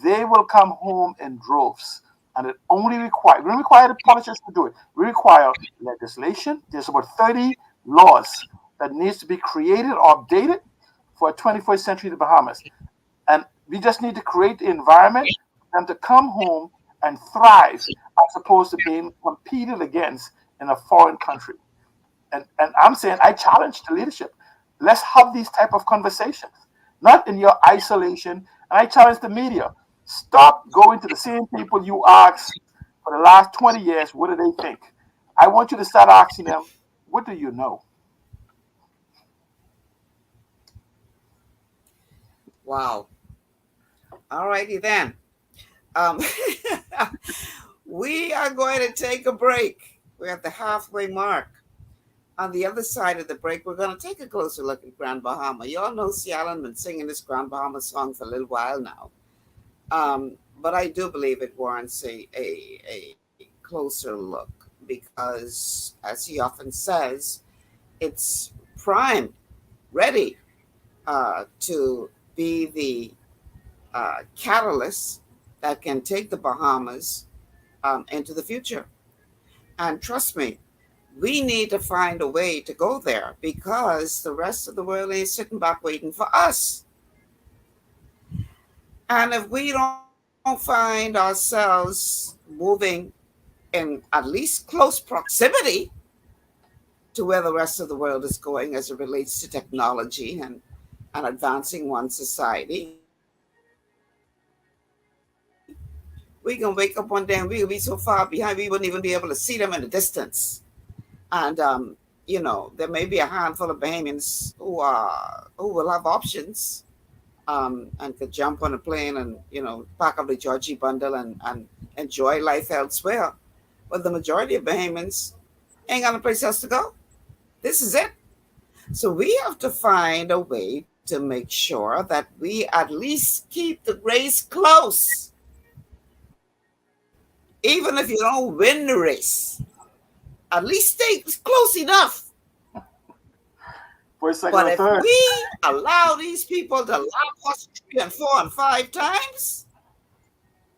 they will come home in droves. And it only we don't require the politicians to do it. We require legislation. There's about 30 laws that needs to be created or updated for a 21st century the Bahamas. And we just need to create the environment for them to come home and thrive, as opposed to being competed against in a foreign country. And I'm saying, I challenge the leadership. Let's have these type of conversations, not in your isolation. And I challenge the media. Stop going to the same people you asked for the last 20 years, what do they think? I want you to start asking them, what do you know? Wow. All righty then. We are going to take a break. We're at the halfway mark. On the other side of the break, we're going to take a closer look at Grand Bahama. You all know Cialan been singing this Grand Bahama song for a little while now. But I do believe it warrants a closer look, because, as he often says, it's prime, ready to be the catalyst that can take the Bahamas into the future. And trust me, we need to find a way to go there, because the rest of the world ain't sitting back waiting for us. And if we don't find ourselves moving in at least close proximity to where the rest of the world is going as it relates to technology and advancing one society, we can wake up one day and we'll be so far behind we wouldn't even be able to see them in the distance. And there may be a handful of Bahamians who will have options, and could jump on a plane and pack up the Georgie bundle and enjoy life elsewhere. But the majority of Bahamians ain't got a place else to go. This is it. So we have to find a way to make sure that we at least keep the race close. Even if you don't win the race, at least stay close enough. For a second but or if third. we allow these people to lap us 3 and 4 and 5 times,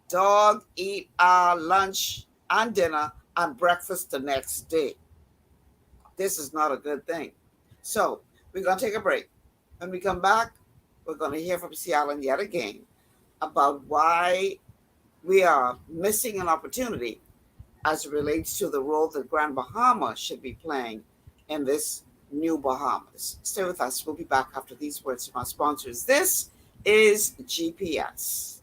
dog eat our lunch and dinner and breakfast the next day. This is not a good thing. So we're going to take a break. When we come back, we're going to hear from Cialan yet again about why we are missing an opportunity as it relates to the role that Grand Bahama should be playing in this new Bahamas. Stay with us. We'll be back after these words from our sponsors. This is GPS.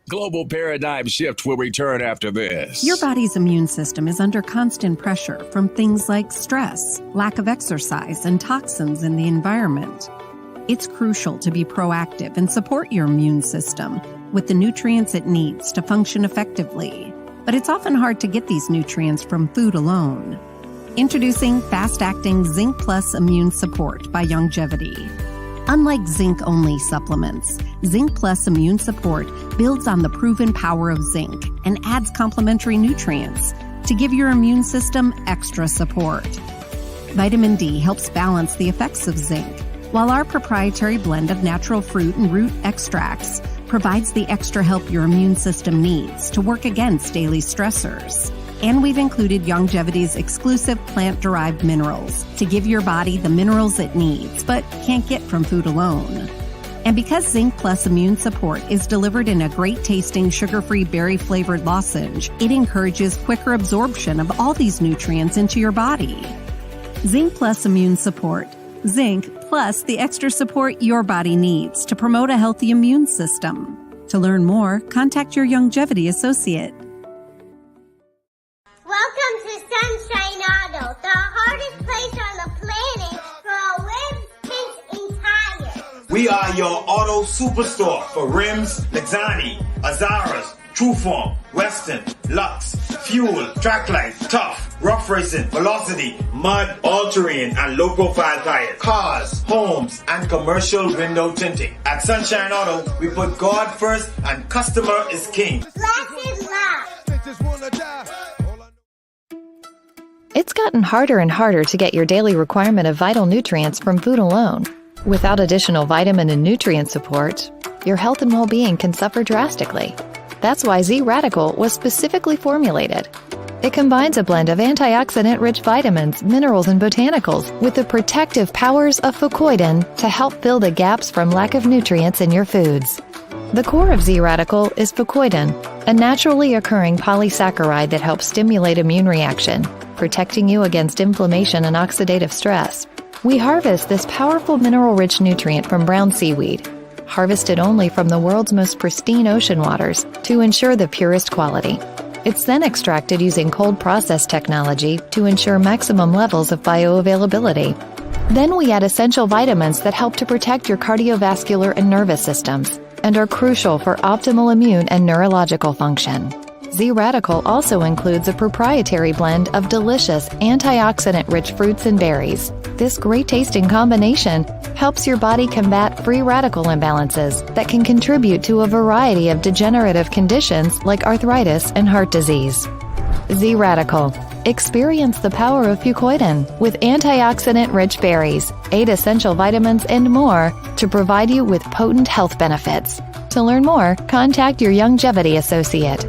Global Paradigm Shift will return after this. Your body's immune system is under constant pressure from things like stress, lack of exercise, and toxins in the environment. It's crucial to be proactive and support your immune system with the nutrients it needs to function effectively. But it's often hard to get these nutrients from food alone. Introducing fast-acting Zinc Plus Immune Support by Longevity. Unlike zinc-only supplements, Zinc Plus Immune Support builds on the proven power of zinc and adds complementary nutrients to give your immune system extra support. Vitamin D helps balance the effects of zinc, while our proprietary blend of natural fruit and root extracts provides the extra help your immune system needs to work against daily stressors. And we've included Longevity's exclusive plant-derived minerals to give your body the minerals it needs but can't get from food alone. And because Zinc Plus Immune Support is delivered in a great-tasting sugar-free berry-flavored lozenge, it encourages quicker absorption of all these nutrients into your body. Zinc Plus Immune Support. Zinc plus the extra support your body needs to promote a healthy immune system. To learn more, contact your Longevity associate. Welcome to Sunshine Auto, the hardest place on the planet for rims, tints, and tires. We are your auto superstore for rims, Lexani, Azaras, Trueform, Western, Lux, Fuel, Tracklight, Tough, Rough Racing, Velocity, Mud, All-Terrain, and low-profile tires, cars, homes, and commercial window tinting. At Sunshine Auto, we put God first and customer is king. Blessed love. It's gotten harder and harder to get your daily requirement of vital nutrients from food alone. Without additional vitamin and nutrient support, your health and well-being can suffer drastically. That's why Z-Radical was specifically formulated. It combines a blend of antioxidant-rich vitamins, minerals, and botanicals with the protective powers of fucoidan to help fill the gaps from lack of nutrients in your foods. The core of Z-Radical is fucoidan, a naturally occurring polysaccharide that helps stimulate immune reaction, protecting you against inflammation and oxidative stress. We harvest this powerful mineral-rich nutrient from brown seaweed, harvested only from the world's most pristine ocean waters to ensure the purest quality. It's then extracted using cold process technology to ensure maximum levels of bioavailability. Then we add essential vitamins that help to protect your cardiovascular and nervous systems and are crucial for optimal immune and neurological function. Z-Radical also includes a proprietary blend of delicious antioxidant-rich fruits and berries. This great-tasting combination helps your body combat free radical imbalances that can contribute to a variety of degenerative conditions like arthritis and heart disease. Z-Radical. Experience the power of fucoidan with antioxidant-rich berries, 8 essential vitamins, and more to provide you with potent health benefits. To learn more, contact your Longevity associate.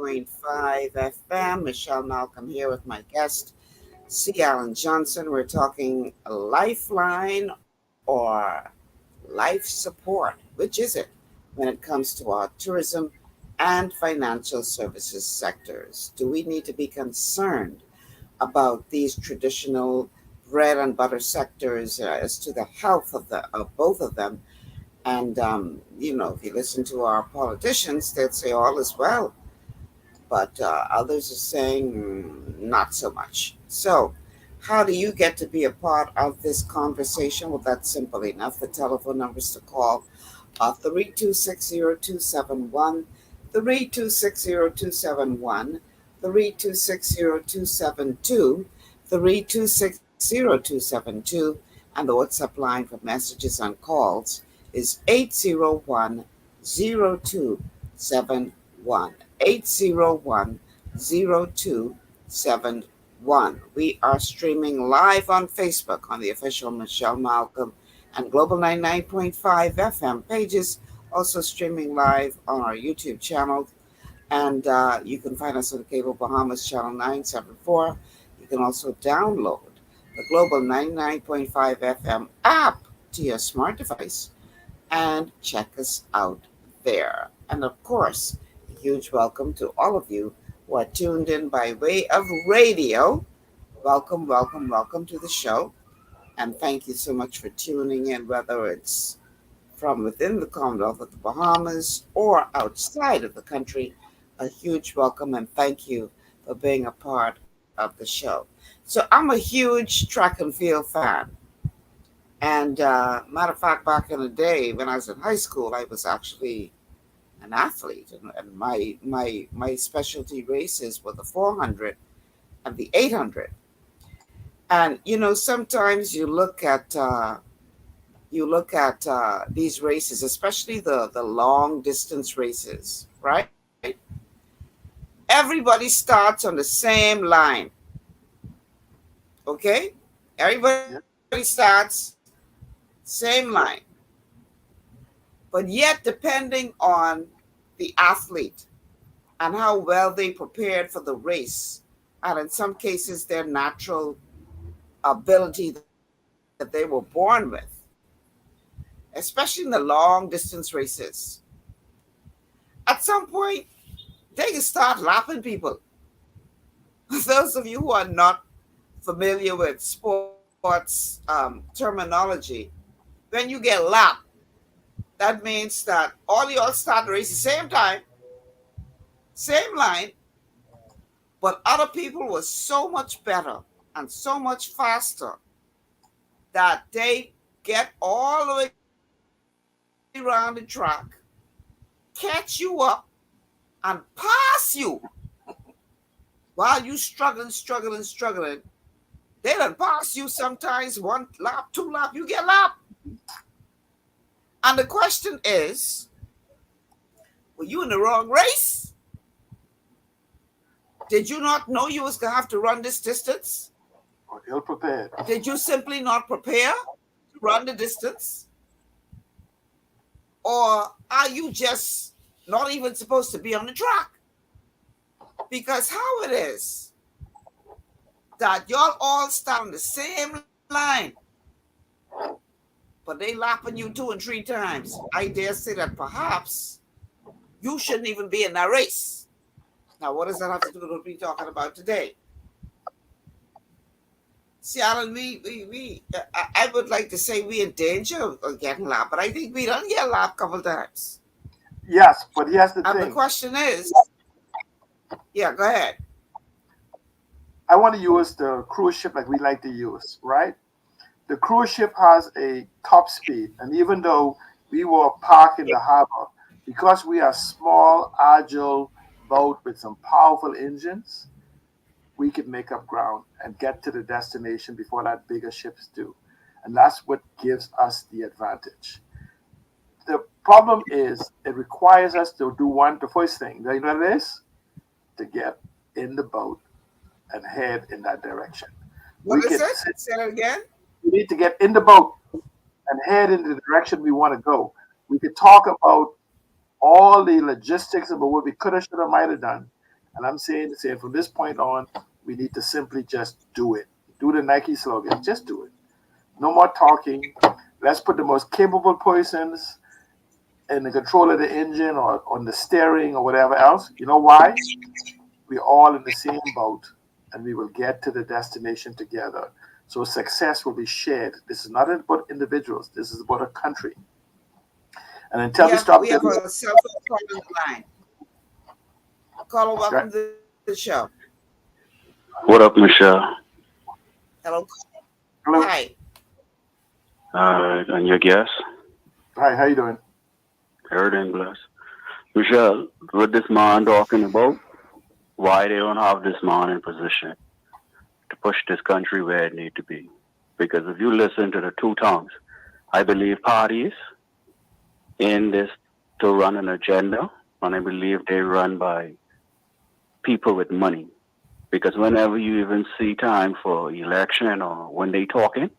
.5 FM. Michelle Malcolm here with my guest, C. Alan Johnson. We're talking Lifeline or life support. Which is it when it comes to our tourism and financial services sectors? Do we need to be concerned about these traditional bread and butter sectors as to the health of both of them? And, if you listen to our politicians, they'll say all is well. But others are saying not so much. So how do you get to be a part of this conversation? Well, that's simple enough. The telephone numbers to call are 3260271, 3260271, 3260272, 3260272, and the WhatsApp line for messages and calls is 801-0271. 801-0271. We are streaming live on Facebook on the official Michelle Malcolm and Global 99.5 FM pages, also streaming live on our YouTube channel. And you can find us on Cable Bahamas Channel 974. You can also download the Global 99.5 FM app to your smart device and check us out there. And of course, you huge welcome to all of you who are tuned in by way of radio. Welcome, welcome, welcome to the show. And thank you so much for tuning in, whether it's from within the Commonwealth of the Bahamas or outside of the country. A huge welcome and thank you for being a part of the show. So I'm a huge track and field fan. And matter of fact, back in the day when I was in high school, I was actually an athlete, and my specialty races were the 400 and the 800. And sometimes you look at these races, especially the long distance races, right? Everybody starts on the same line. Okay? Everybody starts same line. But yet, depending on the athlete and how well they prepared for the race, and in some cases, their natural ability that they were born with, especially in the long distance races, at some point, they can start lapping people. Those of you who are not familiar with sports terminology, when you get lapped, that means that all y'all start the race at the same time, same line, but other people were so much better and so much faster that they get all the way around the track, catch you up, and pass you while you struggling. They don't pass you sometimes 1 lap, 2 lap, you get lapped. And the question is, were you in the wrong race? Did you not know you was going to have to run this distance? Or ill prepared. Did you simply not prepare to run the distance? Or are you just not even supposed to be on the track? Because how it is that y'all all start on the same line, but they lapping you 2 and 3 times. I dare say that perhaps you shouldn't even be in that race. Now, what does that have to do with what we're talking about today? See, Alan, I would like to say we're in danger of getting lapped, but I think we don't get lapped a couple times. Yes, but here's the thing. And the question is, yeah, go ahead. I want to use the cruise ship like we like to use, right? The cruise ship has a top speed, and even though we were parked in the harbor, because we are small, agile boat with some powerful engines, we could make up ground and get to the destination before that bigger ships do. And that's what gives us the advantage. The problem is it requires us to do the first thing. You know what it is? To get in the boat and head in that direction. What is it? Say it again. We need to get in the boat and head in the direction we want to go. We could talk about all the logistics about what we could have, should have, might have done. And I'm saying from this point on, we need to simply just do it. Do the Nike slogan. Just do it. No more talking. Let's put the most capable persons in the control of the engine or on the steering or whatever else. You know why? We're all in the same boat and we will get to the destination together. So success will be shared. This is not about individuals. This is about a country. And until we stop... We have a cell phone call on the line. Caller, welcome to the show. What up, Michelle? Hello. Hello. Hi. And your guest? Hi, how you doing? Everything blessed. Michelle, what this man talking about, why they don't have this man in position to push this country where it need to be. Because if you listen to the two tongues, I believe parties in this to run an agenda, and I believe they run by people with money. Because whenever you even see time for election or when they talking,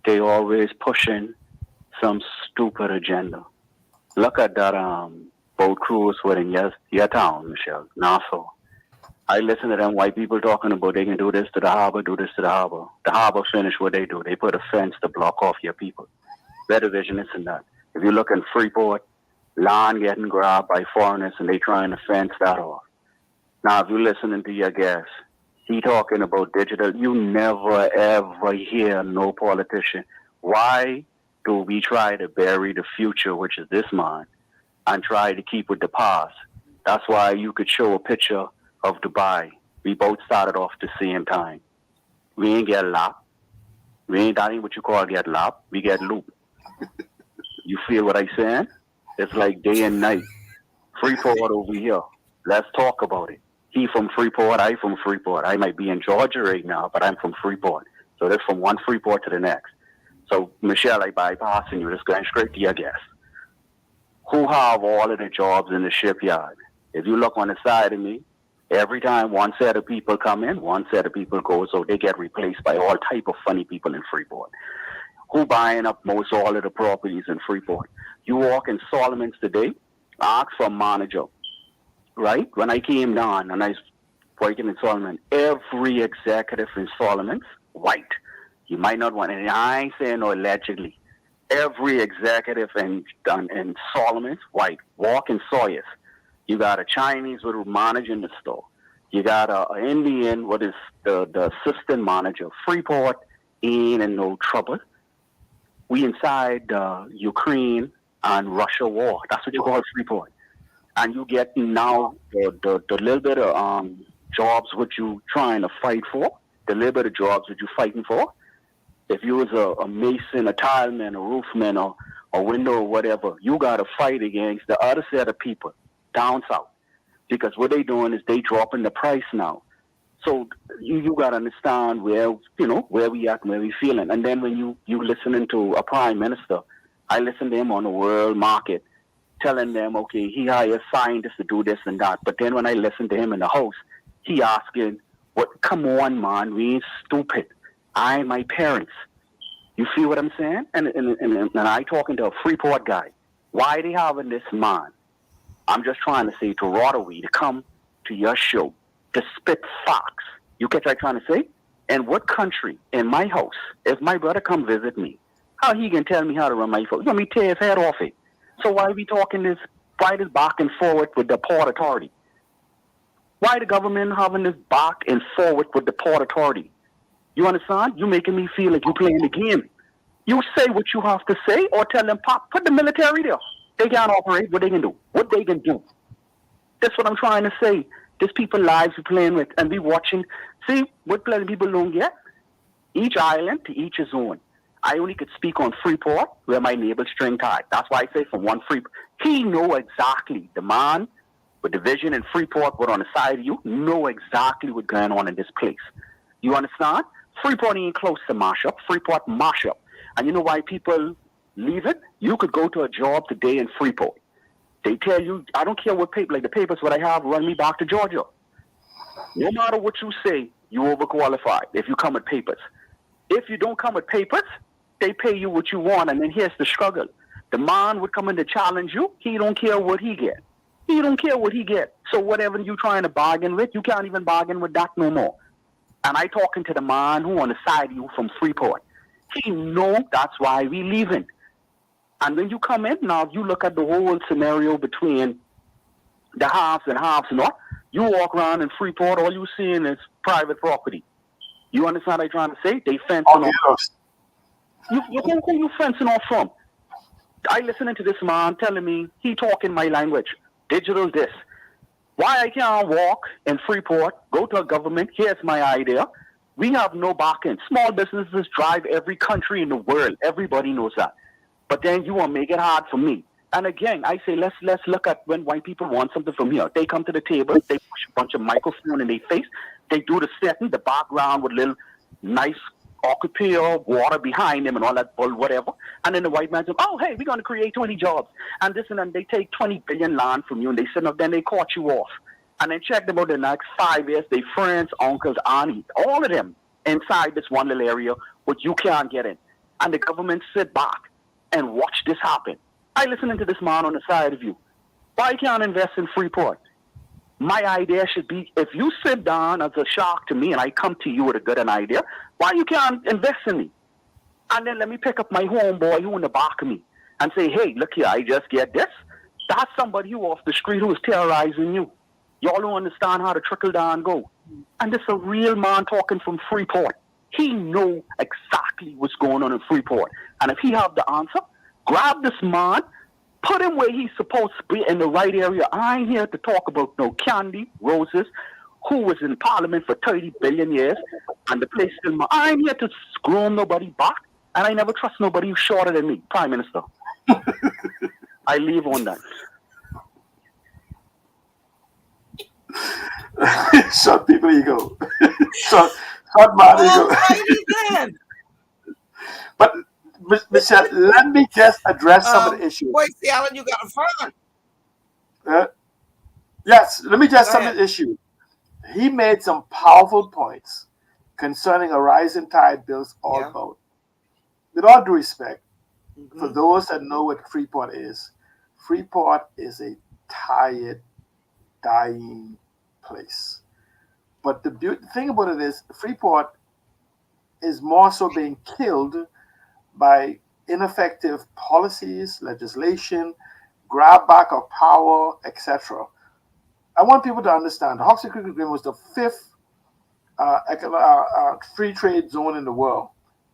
they always pushing some stupid agenda. Look at that boat cruise within your town, Michelle, Nassau. I listen to them white people talking about they can do this to the harbor, do this to the harbor. The harbor finish what they do. They put a fence to block off your people. Better vision, this and that. If you look in Freeport, land getting grabbed by foreigners and they trying to fence that off. Now, if you're listening to your guest, he talking about digital, you never ever hear no politician. Why do we try to bury the future, which is this man, and try to keep with the past? That's why you could show a picture of Dubai. We both started off the same time. We ain't get lapped. That ain't what you call get lapped. We get looped. You feel what I'm saying? It's like day and night. Freeport over here. Let's talk about it. He from Freeport, I from Freeport. I might be in Georgia right now, but I'm from Freeport. So that's from one Freeport to the next. So, Michelle, I bypassing you. Just going straight to your guest. Who have all of the jobs in the shipyard? If you look on the side of me, every time one set of people come in, one set of people go, so they get replaced by all type of funny people in Freeport. Who buying up most all of the properties in Freeport? You walk in Solomon's today, ask for a manager, right? When I came down and I was working in Solomon, every executive in Solomon's white. You might not want, and I ain't saying no allegedly. Every executive in Solomon's white. Walk in Sawyers. You got a Chinese who managing the store. You got an Indian, what is the assistant manager. Freeport ain't in no trouble. We inside Ukraine and Russia war. That's what you call Freeport. And you get now the little bit of jobs what you trying to fight for, the little bit of jobs that you fighting for. If you was a mason, a tileman, a roofman, or a window or whatever, you got to fight against the other set of people down south. Because what they doing is they dropping the price now. So you got to understand where we at and where we feeling. And then when you listening to a prime minister, I listen to him on the world market, telling them, okay, he hires scientists to do this and that. But then when I listen to him in the house, he asking, "What? Come on, man, we ain't stupid. I and my parents." You feel what I'm saying? And I talking to a Freeport guy. Why they having this man? I'm just trying to say to Rotowe to come to your show to spit facts. You get what I'm trying to say? And what country in my house, if my brother come visit me, how he can tell me how to run my phone? You want me to tear his head off it? So why are we talking this, why this back and forward with the Port Authority? Why the government having this back and forward with the Port Authority? You understand? You making me feel like you playing the game. You say what you have to say or tell them, pop, put the military there. They can't operate. What they can do? What they can do? That's what I'm trying to say. There's people lives we're playing with and we watching. See, what plenty people don't get? Each island to each his own. I only could speak on Freeport where my neighbor's string tied. That's why I say from one Freeport. He know exactly, the man with the vision in Freeport, what on the side of you, know exactly what's going on in this place. You understand? Freeport ain't close to mash up. Freeport mash up. And you know why people leave it? You could go to a job today in Freeport. They tell you, I don't care what paper, like the papers what I have, run me back to Georgia. No matter what you say, you overqualified if you come with papers. If you don't come with papers, they pay you what you want, and then here's the struggle. The man would come in to challenge you. He don't care what he get. He don't care what he get. So whatever you trying to bargain with, you can't even bargain with that no more. And I talking to the man who on the side of you from Freeport. He know that's why we leaving. And when you come in, now you look at the whole scenario between the halves and halves not. You walk around in Freeport, all you seeing is private property. You understand what I'm trying to say? They fencing off. You fencing off from? I listening to this man telling me he talking my language. Digital this. Why I can't walk in Freeport, go to a government, here's my idea. We have no back-end. Small businesses drive every country in the world. Everybody knows that. But then you want to make it hard for me. And again, I say, let's look at when white people want something from here. They come to the table, they push a bunch of microphone in their face, they do the setting, the background with little nice occupy water behind them and all that bull, whatever. And then the white man says, oh, hey, we're going to create 20 jobs. And this and then they take 20 billion land from you and they sit up, then they caught you off. And then check them out the next 5 years, they friends, uncles, aunties, all of them inside this one little area, but you can't get in. And the government sit back and watch this happen. I listening to this man on the side of you. Why can't I invest in Freeport? My idea should be, if you sit down as a shark to me and I come to you with a good idea, why you can't invest in me? And then let me pick up my homeboy who in the back of me and say, hey, look here, I just get this. That's somebody who off the street who is terrorizing you. Y'all don't understand how the trickle down go. And this a real man talking from Freeport. He know exactly what's going on in Freeport. And if he have the answer, grab this man, put him where he's supposed to be in the right area. I ain't here to talk about no Candy Roses, who was in Parliament for 30 billion years, and the place still. I ain't here to screw nobody back, and I never trust nobody who's shorter than me, Prime Minister. I leave on that. Shut people ego. shut man ego. But Michelle, let me just address some of the issues. Boise Allen, you got a phone. Yes, let me just some of the issues. He made some powerful points concerning a rising tide builds all boat. With all due respect, for those that know what Freeport is a tired, dying place. But the thing about it is, Freeport is more so being killed by ineffective policies, legislation, grab back of power, etc. I want people to understand the Hawksbill Creek Agreement was the 5th free trade zone in the world,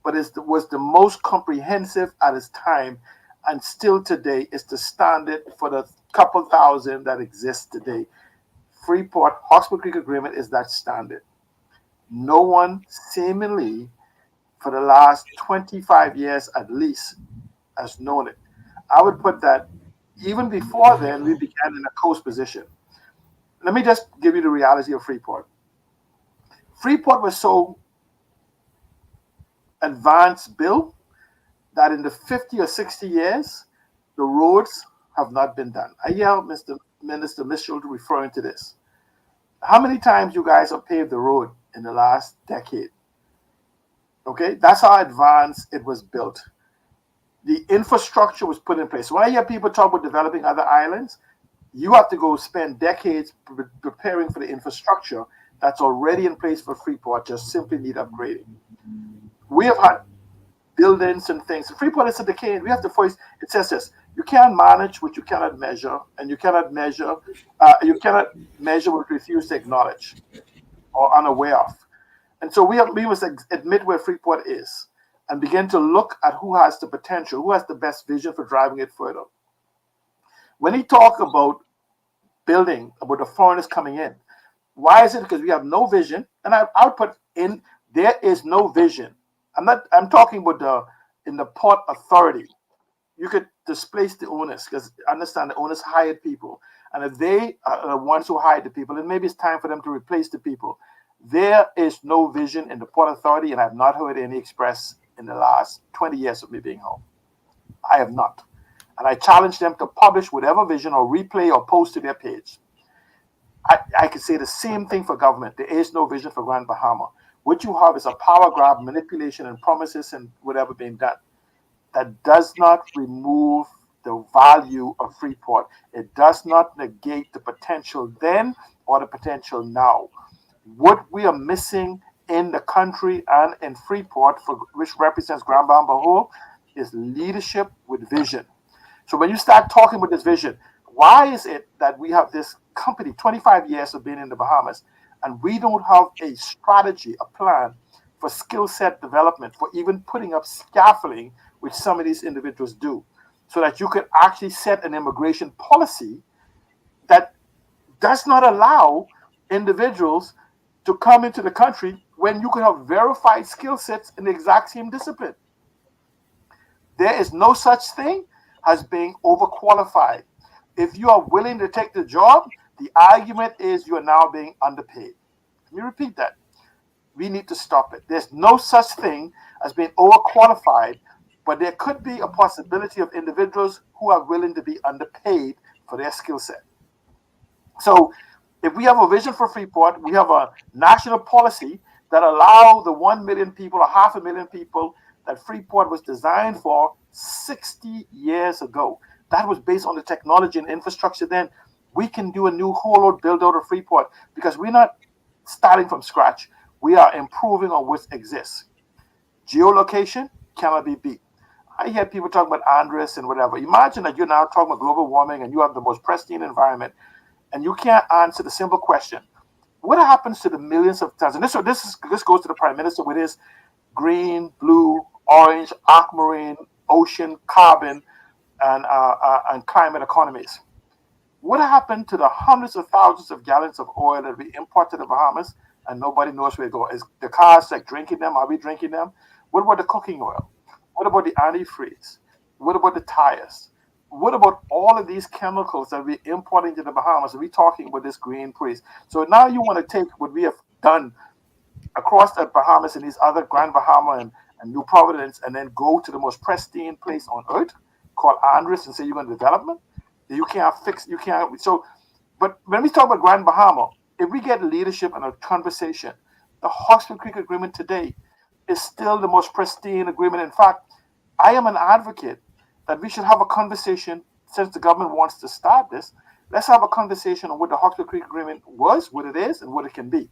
but it was the most comprehensive at its time, and still today is the standard for the couple thousand that exist today. Freeport Hawksbill Creek Agreement is that standard. No one seemingly for the last 25 years at least has known it. I would put that even before then, we began in a coast position. Let me just give you the reality of Freeport. Freeport was so advanced built that in the 50 or 60 years, the roads have not been done. I hear Mr. Minister Mitchell referring to this. How many times you guys have paved the road in the last decade? Okay, that's how advanced it was built. The infrastructure was put in place. When I hear people talk about developing other islands, you have to go spend decades preparing for the infrastructure that's already in place for Freeport, just simply need upgrading. We have had buildings and things. Freeport is a decay. We have to voice. It says this: you can't manage what you cannot measure, and you cannot measure what you refuse to acknowledge or unaware of. And so we must admit where Freeport is and begin to look at who has the potential, who has the best vision for driving it further. When he talk about building, about the foreigners coming in, why is it? Because we have no vision. And I'll put in, there is no vision. I'm talking about in the Port Authority. You could displace the owners, because understand the owners hired people. And if they are the ones who hired the people, then maybe it's time for them to replace the people. There is no vision in the Port Authority, and I've not heard any expressed in the last 20 years of me being home. I have not. And I challenge them to publish whatever vision or replay or post to their page. I could say the same thing for government. There is no vision for Grand Bahama. What you have is a power grab, manipulation, and promises and whatever being done. That does not remove the value of Freeport. It does not negate the potential then or the potential now. What we are missing in the country and in Freeport, which represents Grand Bahama whole, is leadership with vision. So when you start talking about this vision, why is it that we have this company, 25 years of being in the Bahamas, and we don't have a strategy, a plan for skill set development, for even putting up scaffolding, which some of these individuals do, so that you could actually set an immigration policy that does not allow individuals to come into the country when you could have verified skill sets in the exact same discipline. There is no such thing as being overqualified. If you are willing to take the job, the argument is you are now being underpaid. Let me repeat that. We need to stop it. There's no such thing as being overqualified, but there could be a possibility of individuals who are willing to be underpaid for their skill set. So if we have a vision for Freeport, we have a national policy that allow the 1 million people or 500,000 people that Freeport was designed for 60 years ago. That was based on the technology and infrastructure then. We can do a new whole load build out of Freeport because we're not starting from scratch. We are improving on what exists. Geolocation cannot be beat. I hear people talking about Andres and whatever. Imagine that you're now talking about global warming and you have the most pristine environment, and you can't answer the simple question: what happens to the millions of tons? And this goes to the Prime Minister with his green, blue, orange, aquamarine, ocean, carbon, and climate economies. What happened to the hundreds of thousands of gallons of oil that we import to the Bahamas and nobody knows where to go? Is the cars like drinking them? Are we drinking them? What about the cooking oil? What about the antifreeze? What about the tires? What about all of these chemicals that we're importing to the Bahamas? Are we talking about this green freeze? So now you want to take what we have done across the Bahamas and these other Grand Bahama and New Providence and then go to the most pristine place on earth called Andres and say you're going to development? You can't fix, you can't. So, but when we talk about Grand Bahama, if we get leadership and a conversation, the Hawksbill Creek Agreement today is still the most pristine agreement. In fact, I am an advocate that we should have a conversation, since the government wants to start this, let's have a conversation on what the Hawksbill Creek Agreement was, what it is, and what it can be.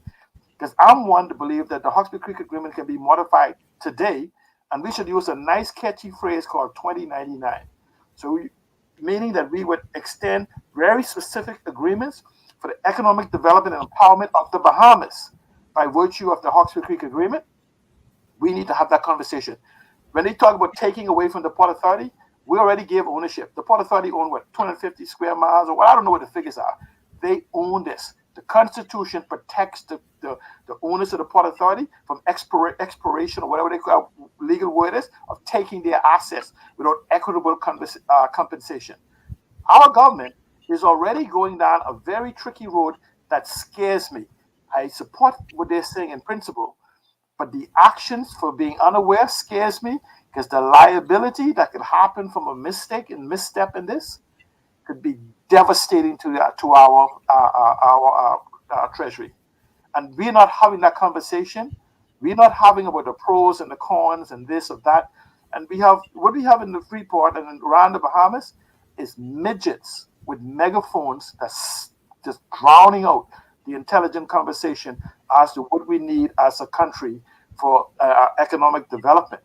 Because I'm one to believe that the Hawksbill Creek Agreement can be modified today, and we should use a nice catchy phrase called 2099. So meaning that we would extend very specific agreements for the economic development and empowerment of the Bahamas by virtue of the Hawksbill Creek Agreement. We need to have that conversation. When they talk about taking away from the Port Authority, we already gave ownership. The Port Authority own what, 250 square miles or what? I don't know what the figures are. They own this. The Constitution protects the owners of the Port Authority from expiration or whatever they call legal word is, of taking their assets without equitable compensation. Our government is already going down a very tricky road that scares me. I support what they're saying in principle, but the actions for being unaware scares me because the liability that could happen from a mistake and misstep in this could be devastating to our treasury. And we're not having that conversation. We're not having about the pros and the cons and this or that. And we have what we have in the Freeport and around the Bahamas is midgets with megaphones that's just drowning out the intelligent conversation as to what we need as a country for economic development.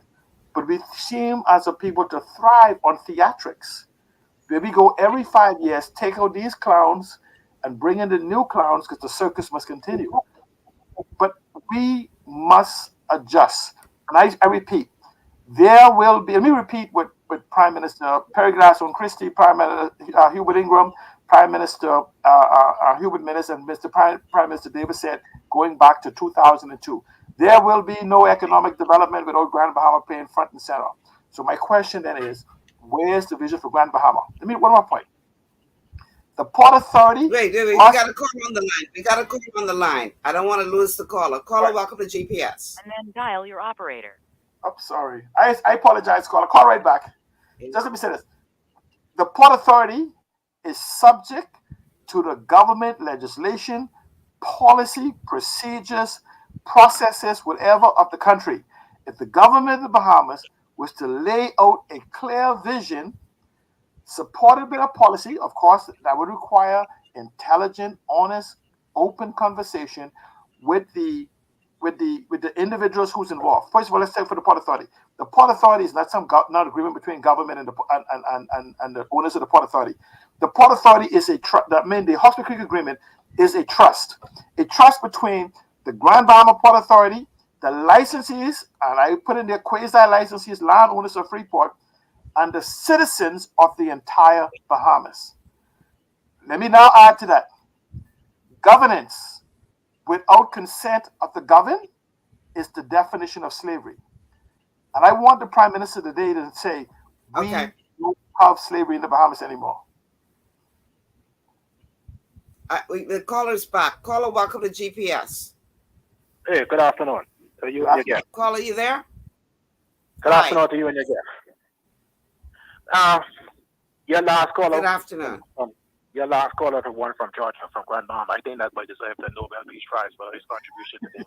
But we seem as a people to thrive on theatrics, where we go every 5 years, take out these clowns and bring in the new clowns because the circus must continue. But we must adjust. And I repeat, there will be, let me repeat what Prime Minister Perry Gladstone Christie, Prime Minister Hubert Ingram, Prime Minister Hubert Minnis, and Mr. Prime Minister Davis said going back to 2002. There will be no economic development without Grand Bahama playing front and center. So my question then is, where's the vision for Grand Bahama? Let me one more point. The Port Authority. Wait, we got a caller on the line. We got a caller on the line. I don't want to lose the caller. Caller, welcome to GPS. And then dial your operator. I'm sorry. I apologize, caller. Call right back. Just let me say this. The Port Authority is subject to the government legislation, policy, procedures, processes, whatever of the country. If the government of the Bahamas was to lay out a clear vision supported by a policy, of course, that would require intelligent, honest, open conversation with the individuals who's involved. First of all, let's take for the Port Authority. The Port Authority is not some not agreement between government and the owners of the Port Authority. The Port Authority is a trust. That means the Hawksbill Creek Agreement is a trust between the Grand Bahama Port Authority, the licensees, and I put in there quasi-licensees, landowners of Freeport, and the citizens of the entire Bahamas. Let me now add to that. Governance without consent of the governed is the definition of slavery. And I want the Prime Minister today to say, we don't have slavery in the Bahamas anymore. The caller's back. Caller, welcome to GPS. Hey, good afternoon. You and your guest. Caller, you there? Good afternoon to you and your guest. Your last caller. Good afternoon. Your last caller, the one from Georgia, from Grand Bahama, I think that boy deserved the Nobel Peace Prize for his contribution today.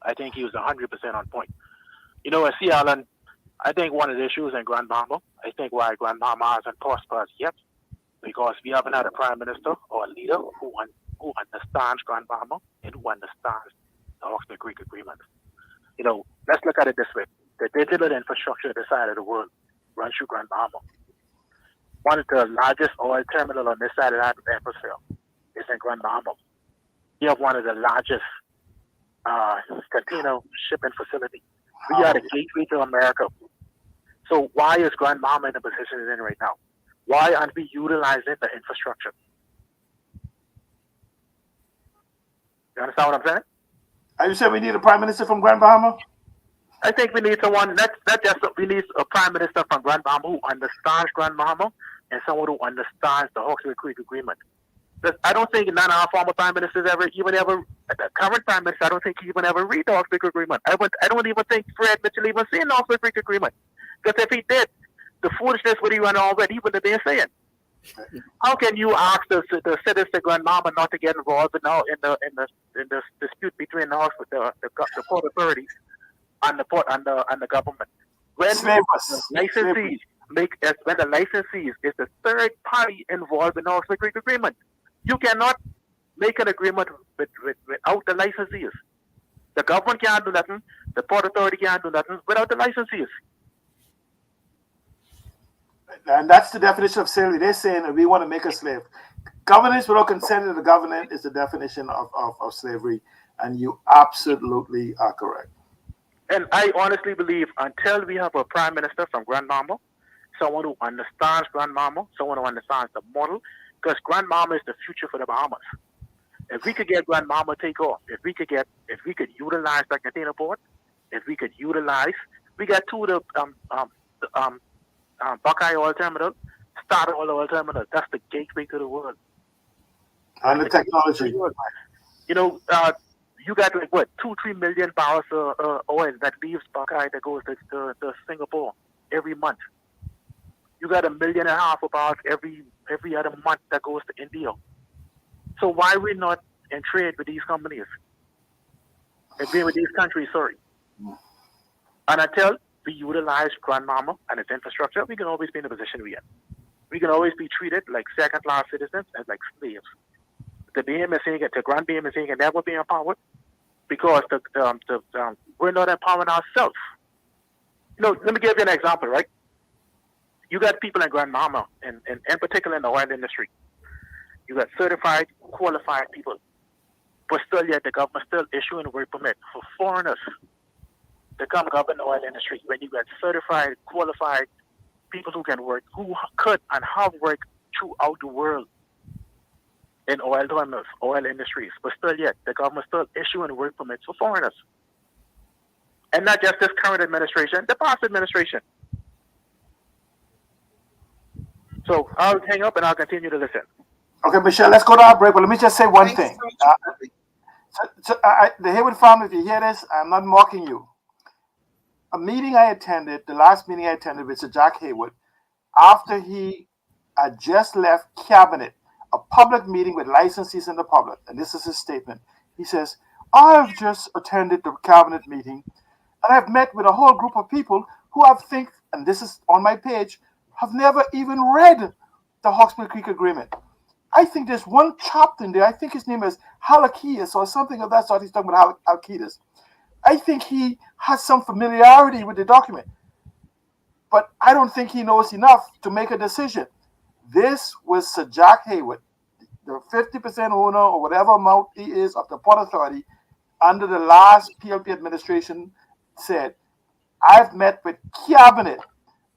I think he was 100% on point. You know, at Sea Island, I think one of the issues in Grand Bahama, I think why Grand Bahama hasn't prospered yet, because we haven't had a prime minister or a leader who understands Grand Bahama and who understands the Hawksbill Creek Agreement. You know, let's look at it this way. The digital infrastructure this side of the world runs through Grand Bahama. One of the largest oil terminals on this side of the hemisphere is in Grand Bahama. You have one of the largest container shipping facilities. We are the gateway to America. So why is Grand Bahama in the position it's in right now? Why aren't we utilizing the infrastructure? You understand what I'm saying? Are you saying we need a prime minister from Grand Bahama? I think we need someone, not just, we need a prime minister from Grand Bahama who understands Grand Bahama and someone who understands the Hawkesbury Creek Agreement. I don't think none of our former prime ministers the current prime minister, I don't think he even ever read the Hawkesbury Creek Agreement. I don't even think Fred Mitchell even seen the Hawkesbury Creek Agreement. Because if he did, the foolishness would he run already, he wouldn't have been saying. How can you ask the citizens of Grand Bahama not to get involved in the dispute between the Port Authority and the port and the government? When the licensees is the third party involved in the Hawkesbury Creek Agreement, you cannot make an agreement without the licensees. The government can't do nothing. The Port Authority can't do nothing without the licensees. And that's the definition of slavery. They're saying that we want to make a slave. Governance without consent of the government is the definition of slavery. And you absolutely are correct. And I honestly believe until we have a prime minister from Grand Bahama, someone who understands Grand Bahama, someone who understands the model, because Grand Bahama is the future for the Bahamas. If we could get Grand Bahama take off, if we could utilize that container port, we got two of the Buckeye Oil Terminal, Start Oil Terminal. That's the gateway to the world. And the technology. You know, you got 2-3 million barrels of oil that leaves Buckeye that goes to Singapore every month. You got 1.5 million of barrels every other month that goes to India. So why are we not in trade with these companies? With these countries, sorry. And until we utilize Grand Bahama and its infrastructure, we can always be in the position we're in. We can always be treated like second-class citizens and like slaves. The Grand Bahama is saying can never be empowered because we're not empowering ourselves. You know, let me give you an example, right? You got people in Grand Bahama, and in particular in the oil industry. You got certified, qualified people, but still yet the government still issuing work permit for foreigners to come govern the oil industry. When you got certified, qualified people who can work, who could and have worked throughout the world in oil terminals, oil industries, but still yet the government still issuing work permits for foreigners. And not just this current administration, the past administration. So I'll hang up and I'll continue to listen. Okay, Michelle, let's go to our break. But let me just say one thing. The Haywood family, if you hear this, I'm not mocking you. A meeting I attended, the last meeting I attended with Sir Jack Haywood, after he had just left cabinet, a public meeting with licensees and the public, and this is his statement. He says, I've just attended the cabinet meeting, and I've met with a whole group of people who I think, and this is on my page, have never even read the Hawkesbury Creek Agreement. I think there's one chapter in there, I think his name is Halakias or something of that sort. He's talking about Alkidas. I think he has some familiarity with the document, but I don't think he knows enough to make a decision. This was Sir Jack Haywood, the 50% owner or whatever amount he is of the Port Authority under the last PLP administration, said, I've met with cabinet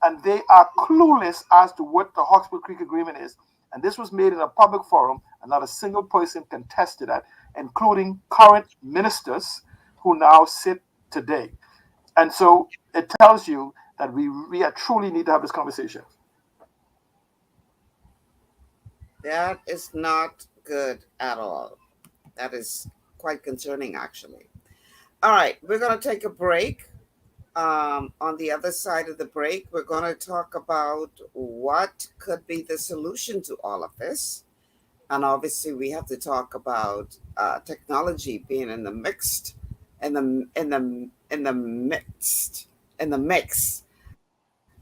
and they are clueless as to what the Hawkesbury Creek Agreement is. And this was made in a public forum, and not a single person contested that, including current ministers who now sit today. And so it tells you that we truly need to have this conversation. That is not good at all. That is quite concerning, actually. All right, we're going to take a break. On the other side of the break, we're going to talk about what could be the solution to all of this. And obviously, we have to talk about technology being in the mix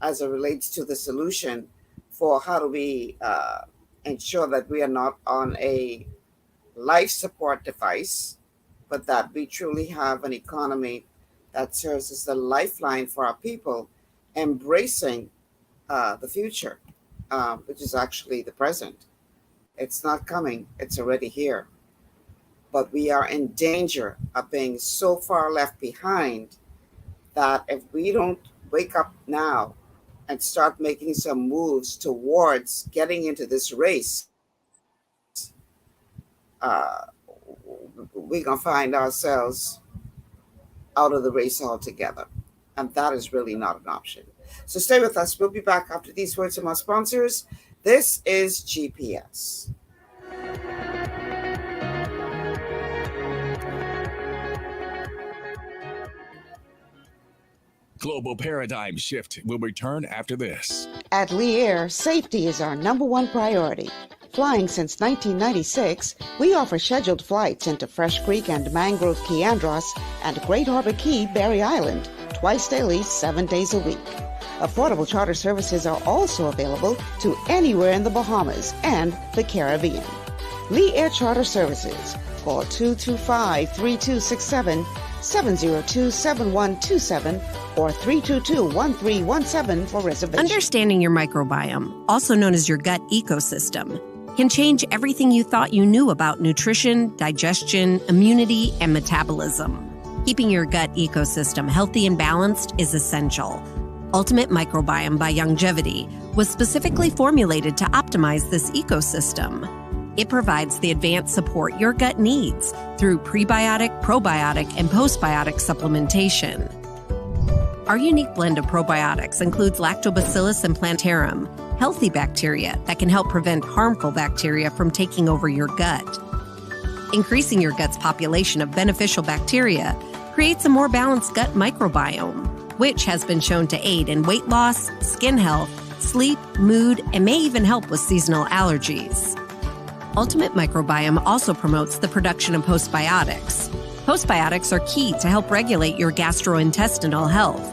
as it relates to the solution for how do we ensure that we are not on a life support device, but that we truly have an economy that serves as the lifeline for our people, embracing the future, which is actually the present. It's not coming, it's already here. But we are in danger of being so far left behind that if we don't wake up now and start making some moves towards getting into this race, we're going to find ourselves out of the race altogether. And that is really not an option. So stay with us. We'll be back after these words from our sponsors. This is GPS. Global Paradigm Shift will return after this. At Lee Air, safety is our #1 priority. Flying since 1996, we offer scheduled flights into Fresh Creek and Mangrove Key Andros and Great Harbor Key, Berry Island, twice daily, 7 days a week. Affordable charter services are also available to anywhere in the Bahamas and the Caribbean. Lee Air Charter Services. Call 225-3267, 702-7127, or 322-1317 for reservations. Understanding your microbiome, also known as your gut ecosystem, can change everything you thought you knew about nutrition, digestion, immunity, and metabolism. Keeping your gut ecosystem healthy and balanced is essential. Ultimate Microbiome by Longevity was specifically formulated to optimize this ecosystem. It provides the advanced support your gut needs through prebiotic, probiotic, and postbiotic supplementation. Our unique blend of probiotics includes Lactobacillus and Plantarum, healthy bacteria that can help prevent harmful bacteria from taking over your gut. Increasing your gut's population of beneficial bacteria creates a more balanced gut microbiome, which has been shown to aid in weight loss, skin health, sleep, mood, and may even help with seasonal allergies. Ultimate Microbiome also promotes the production of postbiotics. Postbiotics are key to help regulate your gastrointestinal health.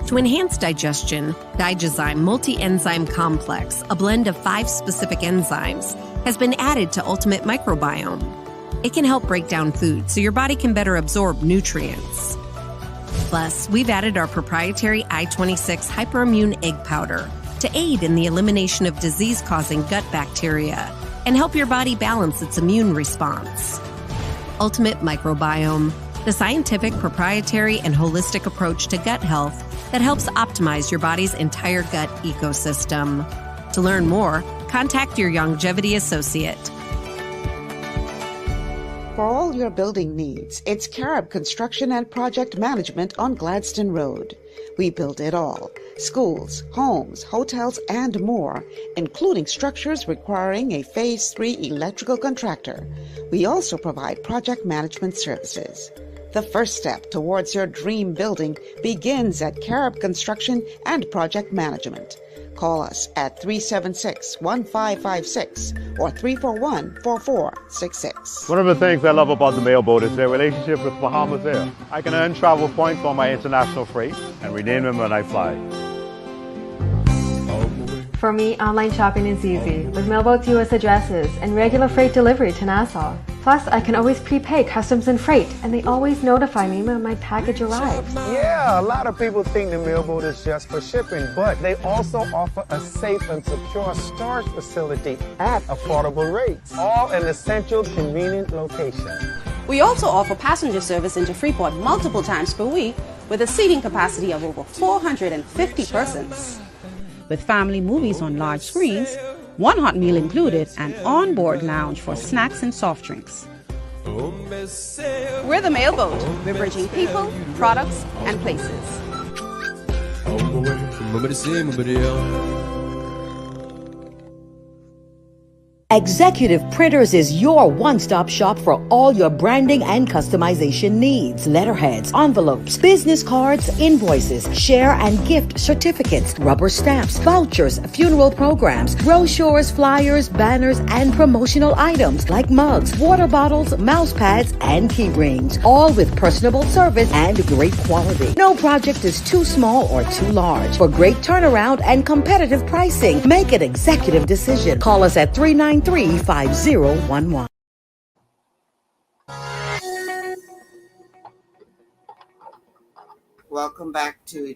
To enhance digestion, Digizyme Multi-Enzyme Complex, a blend of 5 specific enzymes, has been added to Ultimate Microbiome. It can help break down food so your body can better absorb nutrients. Plus, we've added our proprietary I-26 Hyperimmune Egg Powder to aid in the elimination of disease-causing gut bacteria and help your body balance its immune response. Ultimate Microbiome, the scientific, proprietary, and holistic approach to gut health that helps optimize your body's entire gut ecosystem. To learn more, contact your Longevity associate. For all your building needs, it's Carib Construction and Project Management on Gladstone Road. We build it all: schools, homes, hotels, and more, including structures requiring a Phase 3 electrical contractor. We also provide project management services. The first step towards your dream building begins at Carib Construction and Project Management. Call us at 376-1556 or 341-4466. One of the things I love about the mailboat is their relationship with Bahamas Air. I can earn travel points on my international freight and redeem them when I fly. For me, online shopping is easy, with Mailboat's U.S. addresses and regular freight delivery to Nassau. Plus, I can always prepay customs and freight, and they always notify me when my package arrives. Yeah, a lot of people think the Mailboat is just for shipping, but they also offer a safe and secure storage facility at affordable rates, all in a central, convenient location. We also offer passenger service into Freeport multiple times per week with a seating capacity of over 450 persons. With family movies on large screens, one hot meal included, and on-board lounge for snacks and soft drinks. We're the Mailboat. We're bridging people, products, and places. Executive Printers is your one-stop shop for all your branding and customization needs. Letterheads, envelopes, business cards, invoices, share and gift certificates, rubber stamps, vouchers, funeral programs, brochures, flyers, banners, and promotional items like mugs, water bottles, mouse pads, and key rings, all with personable service and great quality. No project is too small or too large. For great turnaround and competitive pricing, make an executive decision. Call us at 393-5011. Welcome back to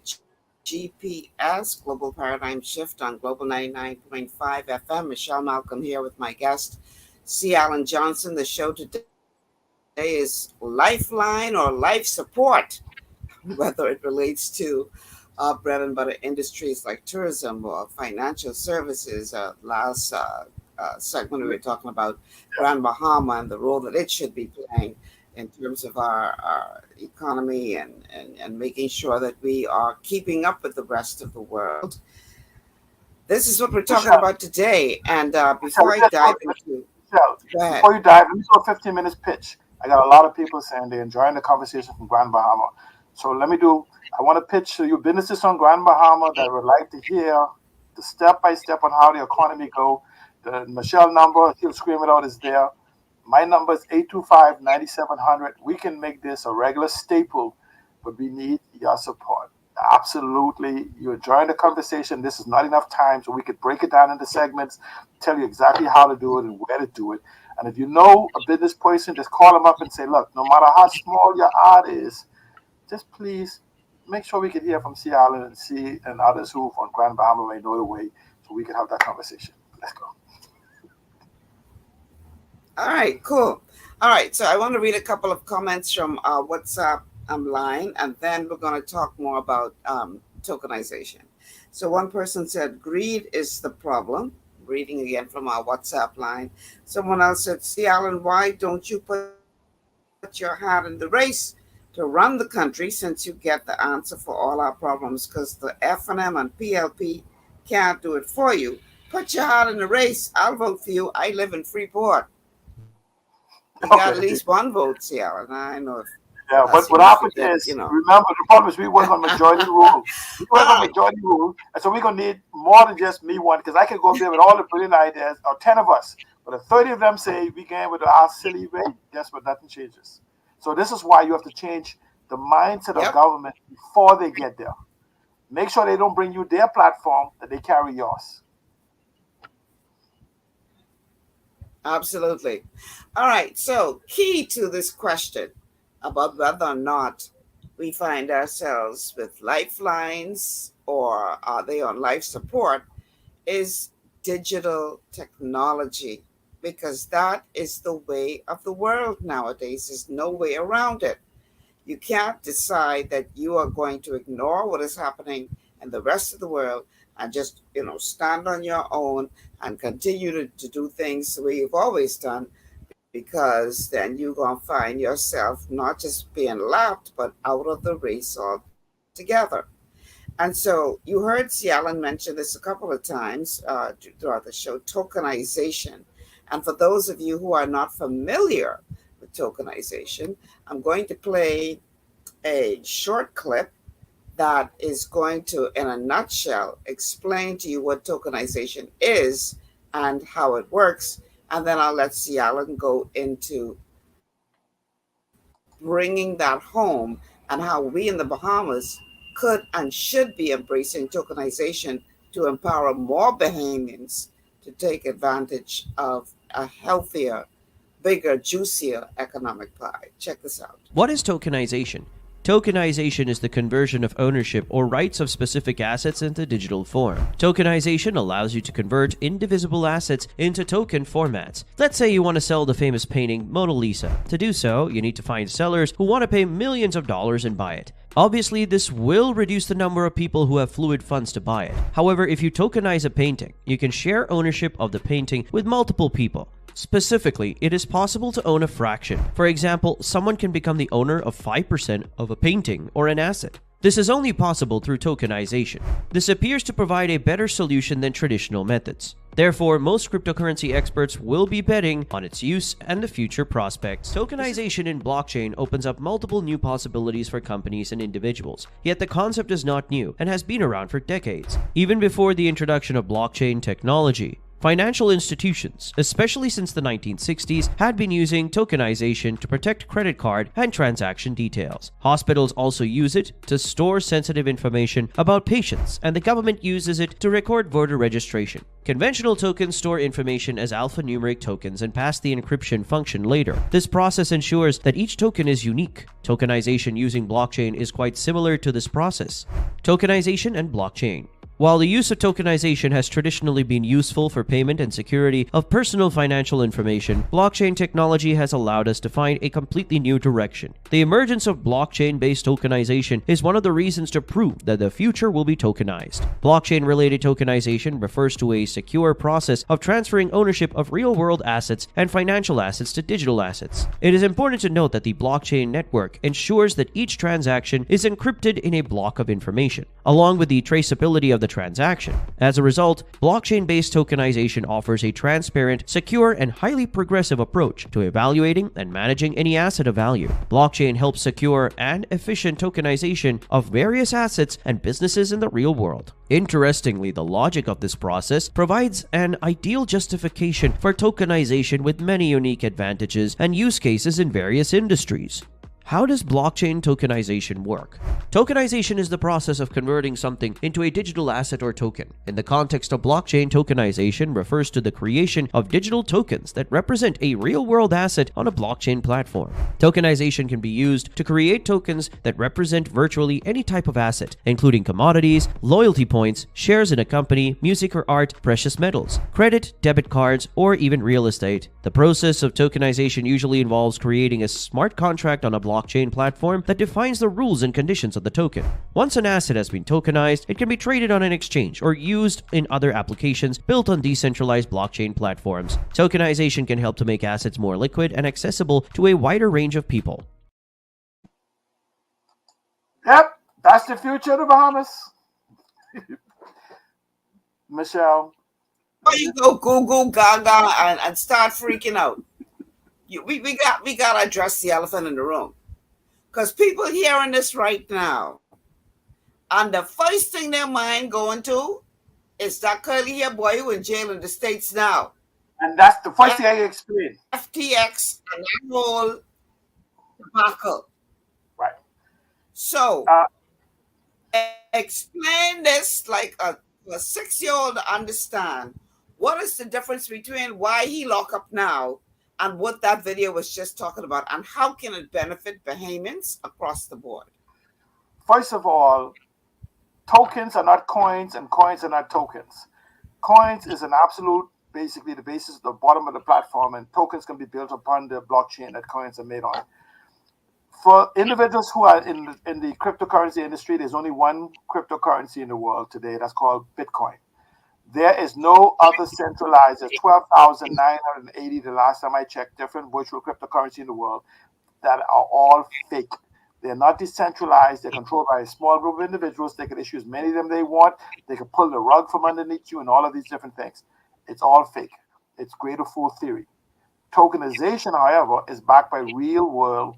GPS, Global Paradigm Shift on Global 99.5 FM. Michelle Malcolm here with my guest, C. Alan Johnson. The show today is Lifeline or Life Support, whether it relates to bread and butter industries like tourism or financial services. Last segment, we were talking about Grand Bahama and the role that it should be playing in terms of our economy and making sure that we are keeping up with the rest of the world. This is what we're talking about today. And before I dive into... Before you dive, let me do a 15 minutes pitch. I got a lot of people saying they're enjoying the conversation from Grand Bahama. So I want to pitch to you businesses on Grand Bahama that would like to hear the step-by-step on how the economy go. The Michelle number, he'll scream it out, is there. My number is 825-9700. We can make this a regular staple, but we need your support. Absolutely. You're enjoying the conversation. This is not enough time, so we could break it down into segments, tell you exactly how to do it and where to do it. And if you know a business person, just call them up and say, look, no matter how small your art is, just please make sure we can hear from C. Allen and C and others who on Grand Bahama may know the way, so we can have that conversation. Let's go. All right, cool. All right, so I want to read a couple of comments from WhatsApp line, and then we're going to talk more about tokenization. So one person said, greed is the problem. Reading again from our WhatsApp line. Someone else said, C. Allen, why don't you put your hat in the race to run the country since you get the answer for all our problems? Because the FNM and PLP can't do it for you. Put your hat in the race. I'll vote for you. I live in Freeport. You got at least one vote, C. Allen. I know. Yeah, but what happened is, remember, the problem is we work on majority rule. We work on majority rule, and so we're going to need more than just me one, because I can go there with all the brilliant ideas, or 10 of us. But if 30 of them say we can with our silly way, guess what? Nothing changes. So this is why you have to change the mindset of government before they get there. Make sure they don't bring you their platform, that they carry yours. Absolutely. All right. So key to this question about whether or not we find ourselves with lifelines or are they on life support is digital technology, because that is the way of the world nowadays. There's no way around it. You can't decide that you are going to ignore what is happening in the rest of the world and just, stand on your own and continue to do things the way you've always done, because then you're going to find yourself not just being lapped, but out of the race altogether. And so you heard C. Allen mention this a couple of times throughout the show, tokenization. And for those of you who are not familiar with tokenization, I'm going to play a short clip that is going to, in a nutshell, explain to you what tokenization is and how it works. And then I'll let C. Allen go into bringing that home and how we in the Bahamas could and should be embracing tokenization to empower more Bahamians to take advantage of a healthier, bigger, juicier economic pie. Check this out. What is tokenization? Tokenization is the conversion of ownership or rights of specific assets into digital form. Tokenization allows you to convert indivisible assets into token formats. Let's say you want to sell the famous painting Mona Lisa. To do so, you need to find sellers who want to pay millions of dollars and buy it. Obviously, this will reduce the number of people who have fluid funds to buy it. However, if you tokenize a painting, you can share ownership of the painting with multiple people. Specifically, it is possible to own a fraction. For example, someone can become the owner of 5% of a painting or an asset. This is only possible through tokenization. This appears to provide a better solution than traditional methods. Therefore, most cryptocurrency experts will be betting on its use and the future prospects. Tokenization in blockchain opens up multiple new possibilities for companies and individuals. Yet the concept is not new and has been around for decades. Even before the introduction of blockchain technology, Financial institutions, especially since the 1960s, had been using tokenization to protect credit card and transaction details. Hospitals also use it to store sensitive information about patients, and the government uses it to record voter registration. Conventional tokens store information as alphanumeric tokens and pass the encryption function later. This process ensures that each token is unique. Tokenization using blockchain is quite similar to this process. Tokenization and blockchain. While the use of tokenization has traditionally been useful for payment and security of personal financial information, blockchain technology has allowed us to find a completely new direction. The emergence of blockchain-based tokenization is one of the reasons to prove that the future will be tokenized. Blockchain-related tokenization refers to a secure process of transferring ownership of real-world assets and financial assets to digital assets. It is important to note that the blockchain network ensures that each transaction is encrypted in a block of information, along with the traceability of the transaction. As a result, blockchain-based tokenization offers a transparent, secure, and highly progressive approach to evaluating and managing any asset of value. Blockchain helps secure and efficient tokenization of various assets and businesses in the real world. Interestingly, the logic of this process provides an ideal justification for tokenization with many unique advantages and use cases in various industries. How does blockchain tokenization work? Tokenization is the process of converting something into a digital asset or token. In the context of blockchain, tokenization refers to the creation of digital tokens that represent a real-world asset on a blockchain platform. Tokenization can be used to create tokens that represent virtually any type of asset, including commodities, loyalty points, shares in a company, music or art, precious metals, credit, debit cards, or even real estate. The process of tokenization usually involves creating a smart contract on a blockchain platform that defines the rules and conditions of the token. Once an asset has been tokenized, it can be traded on an exchange or used in other applications built on decentralized blockchain platforms. Tokenization can help to make assets more liquid and accessible to a wider range of people. Yep, that's the future of the Bahamas. Michelle. Why you go goo gaga and start freaking out? We got to address the elephant in the room. Because people hearing this right now, and the first thing their mind going to is that curly hair boy who in jail in the States now. And that's the first thing I explain. FTX and that whole debacle. Right. So, explain this like a 6-year-old to understand what is the difference between why he lock up now and what that video was just talking about, and how can it benefit Bahamians across the board? First of all, tokens are not coins and coins are not tokens. Coins is an absolute, basically the basis of the bottom of the platform, and tokens can be built upon the blockchain that coins are made on. For individuals who are in the cryptocurrency industry, there's only one cryptocurrency in the world today, that's called Bitcoin. There is no other centralized. There's 12,980 the last time I checked, different virtual cryptocurrency in the world that are all fake. They're not decentralized. They're controlled by a small group of individuals. They can issue as many of them they want. They can pull the rug from underneath you and all of these different things. It's all fake. It's greater fool theory. Tokenization, however, is backed by real world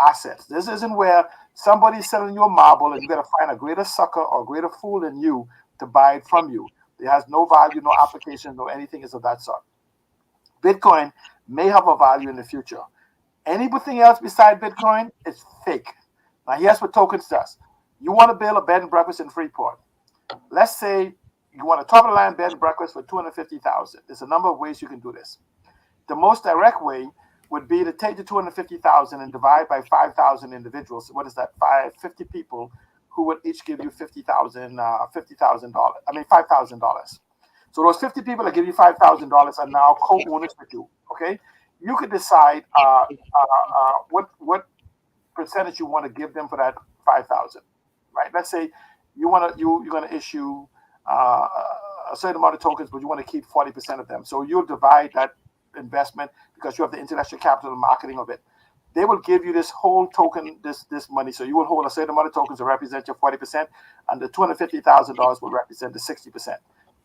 assets. This isn't where somebody's selling you a marble and you got to find a greater sucker or greater fool than you to buy it from you. It has no value, no application, no anything is of that sort. Bitcoin may have a value in the future. Anything else beside Bitcoin is fake. Now, here's what tokens does. You want to build a bed and breakfast in Freeport. Let's say you want a top-of-the-line bed and breakfast for $250,000. There's a number of ways you can do this. The most direct way would be to take the $250,000 and divide by 5,000 individuals. What is that? 50 people who would each give you $50,000. I mean, $5,000. So those 50 people that give you $5,000 are now co-owners with you. Okay, you could decide what percentage you want to give them for that 5,000. Right? Let's say you're going to issue a certain amount of tokens, but you want to keep 40% of them. So you'll divide that investment because you have the intellectual capital and marketing of it. They will give you this whole token, this money. So you will hold a certain amount of tokens to represent your 40%, and the $250,000 will represent the 60%.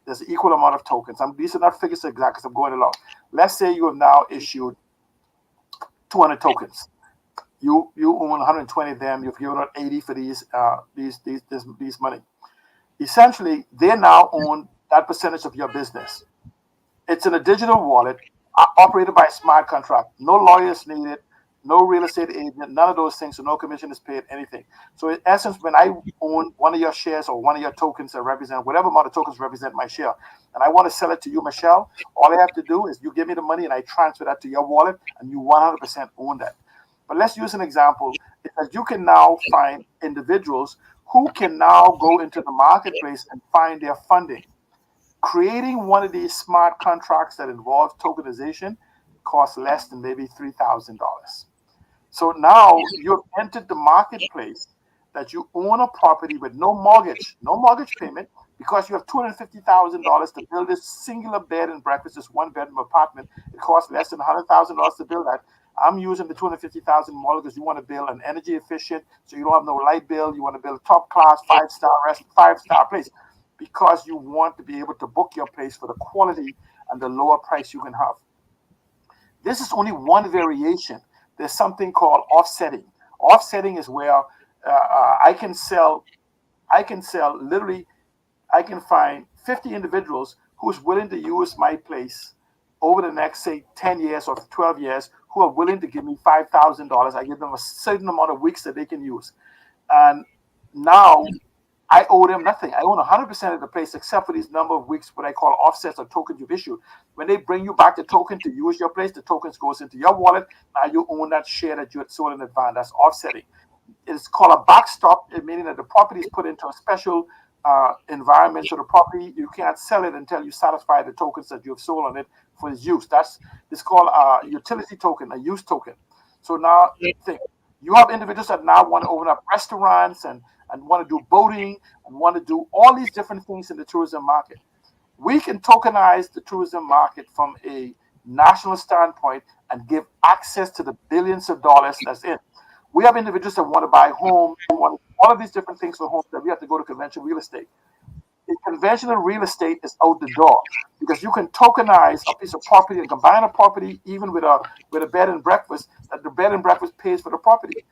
There's an equal amount of tokens. These are not figures exact because I'm going along. Let's say you have now issued 200 tokens. You own 120 of them. You've given out 80 for these money. Essentially, they now own that percentage of your business. It's in a digital wallet operated by a smart contract. No lawyers needed, no real estate agent, none of those things. So no commission is paid, anything. So in essence, when I own one of your shares or one of your tokens that represent whatever amount of tokens represent my share, and I want to sell it to you, Michelle, all I have to do is you give me the money and I transfer that to your wallet, and you 100% own that. But let's use an example. Because you can now find individuals who can now go into the marketplace and find their funding. Creating one of these smart contracts that involves tokenization costs less than maybe $3,000. So now you've entered the marketplace that you own a property with no mortgage payment, because you have $250,000 to build this singular bed and breakfast, this one bedroom apartment. It costs less than $100,000 to build that. I'm using the $250,000 model because you want to build an energy efficient, so you don't have no light bill. You want to build a top class five-star place, because you want to be able to book your place for the quality and the lower price you can have. This is only one variation. There's something called offsetting. Offsetting is where I can sell literally, I can find 50 individuals who's willing to use my place over the next, say, 10 years or 12 years, who are willing to give me $5,000. I give them a certain amount of weeks that they can use. And now I owe them nothing. I own 100% of the place except for these number of weeks, what I call offsets or tokens you've issued. When they bring you back the token to use your place, the tokens goes into your wallet. Now you own that share that you had sold in advance. That's offsetting. It's called a backstop, meaning that the property is put into a special environment. So the property, you can't sell it until you satisfy the tokens that you have sold on it for its use. It's called a utility token, a use token. So now think, you have individuals that now want to open up restaurants and want to do boating and want to do all these different things in the tourism market. We can tokenize the tourism market from a national standpoint and give access to the billions of dollars that's in. We have individuals that want to buy homes, want all of these different things for homes that we have to go to conventional real estate. In conventional real estate is out the door, because you can tokenize a piece of property and combine a property even with a bed and breakfast, that the bed and breakfast pays for the property.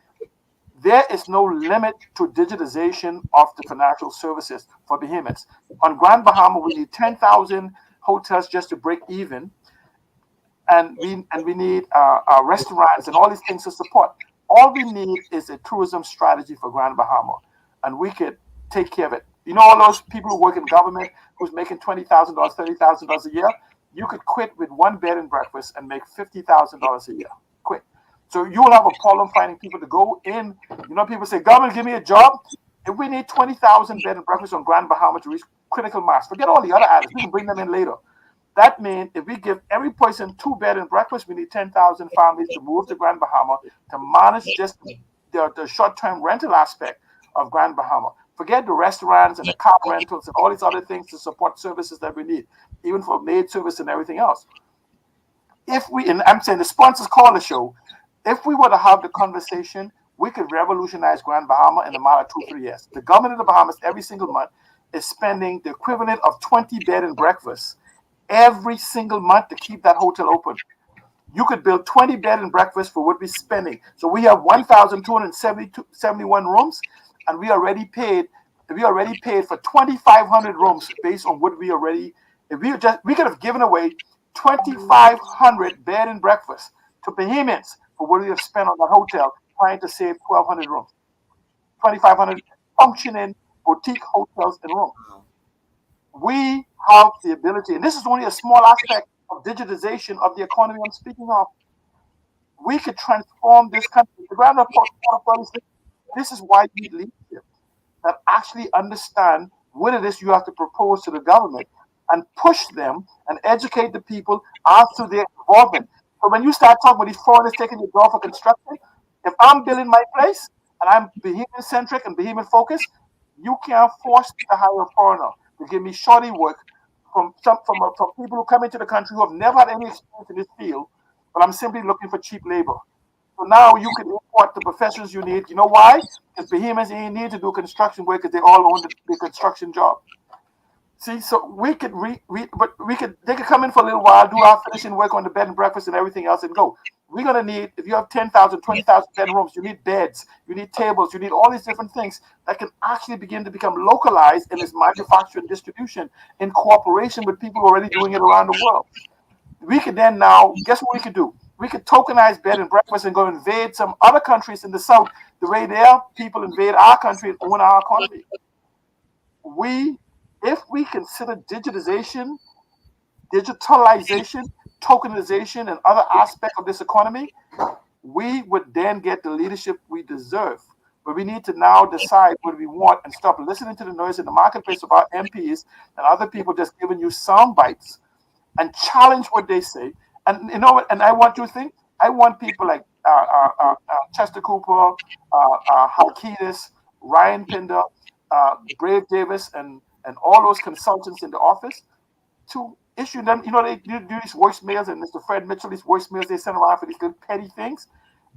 There is no limit to digitization of the financial services for behemoths. On Grand Bahama, we need 10,000 hotels just to break even, and we need restaurants and all these things to support. All we need is a tourism strategy for Grand Bahama, and we could take care of it. You know, all those people who work in government who's making $20,000, $30,000 a year, you could quit with one bed and breakfast and make $50,000 a year. Quit. So you will have a problem finding people to go in. You know, people say, government, give me a job. If we need 20,000 bed and breakfast on Grand Bahama to reach critical mass, forget all the other items. We can bring them in later. That means if we give every person 2 bed and breakfast, we need 10,000 families to move to Grand Bahama to manage just the short-term rental aspect of Grand Bahama. Forget the restaurants and the car rentals and all these other things to support services that we need, even for maid service and everything else. And I'm saying the sponsors call the show, if we were to have the conversation, we could revolutionize Grand Bahama in a matter of 2-3 years. The government of the Bahamas every single month is spending the equivalent of 20 bed and breakfasts every single month to keep that hotel open. You could build 20 bed and breakfast for what we're spending. So we have 1,271 rooms, and we already paid for 2,500 rooms based on what we already. We could have given away 2,500 bed and breakfast to Bahamians for what we have spent on that hotel trying to save 1,200 rooms, 2,500 functioning boutique hotels and rooms. We have the ability, and this is only a small aspect of digitization of the economy I'm speaking of. We could transform this country. The Grand Report, this is why you need leadership that actually understand what it is you have to propose to the government and push them and educate the people as to their involvement. So when you start talking about these foreigners taking your door for construction, if I'm building my place and I'm Bahamian-centric and Bahamian-focused, you can't force me to hire a foreigner to give me shoddy work from people who come into the country who have never had any experience in this field, but I'm simply looking for cheap labor. So now you can import the professionals you need. You know why? Because Bahamians ain't need to do construction work because they all own the construction job. See, so they could come in for a little while, do our finishing work on the bed and breakfast and everything else and go. We're going to need, if you have 10,000, 20,000 bedrooms, you need beds, you need tables, you need all these different things that can actually begin to become localized in its manufacture and distribution in cooperation with people already doing it around the world. We could then now, guess what we could do? We could tokenize bed and breakfast and go invade some other countries in the South the way their people invade our country and own our economy. If we consider digitalization, tokenization, and other aspects of this economy, we would then get the leadership we deserve. But we need to now decide what we want and stop listening to the noise in the marketplace about MPs and other people just giving you sound bites and challenge what they say. And you know what? And I want you to think, I want people like Chester Cooper, Halkitis, Ryan Pinder, Brave Davis, and all those consultants in the office to issue them. You know, they do these voicemails, and Mr. Fred Mitchell, these voicemails they send around for these little petty things.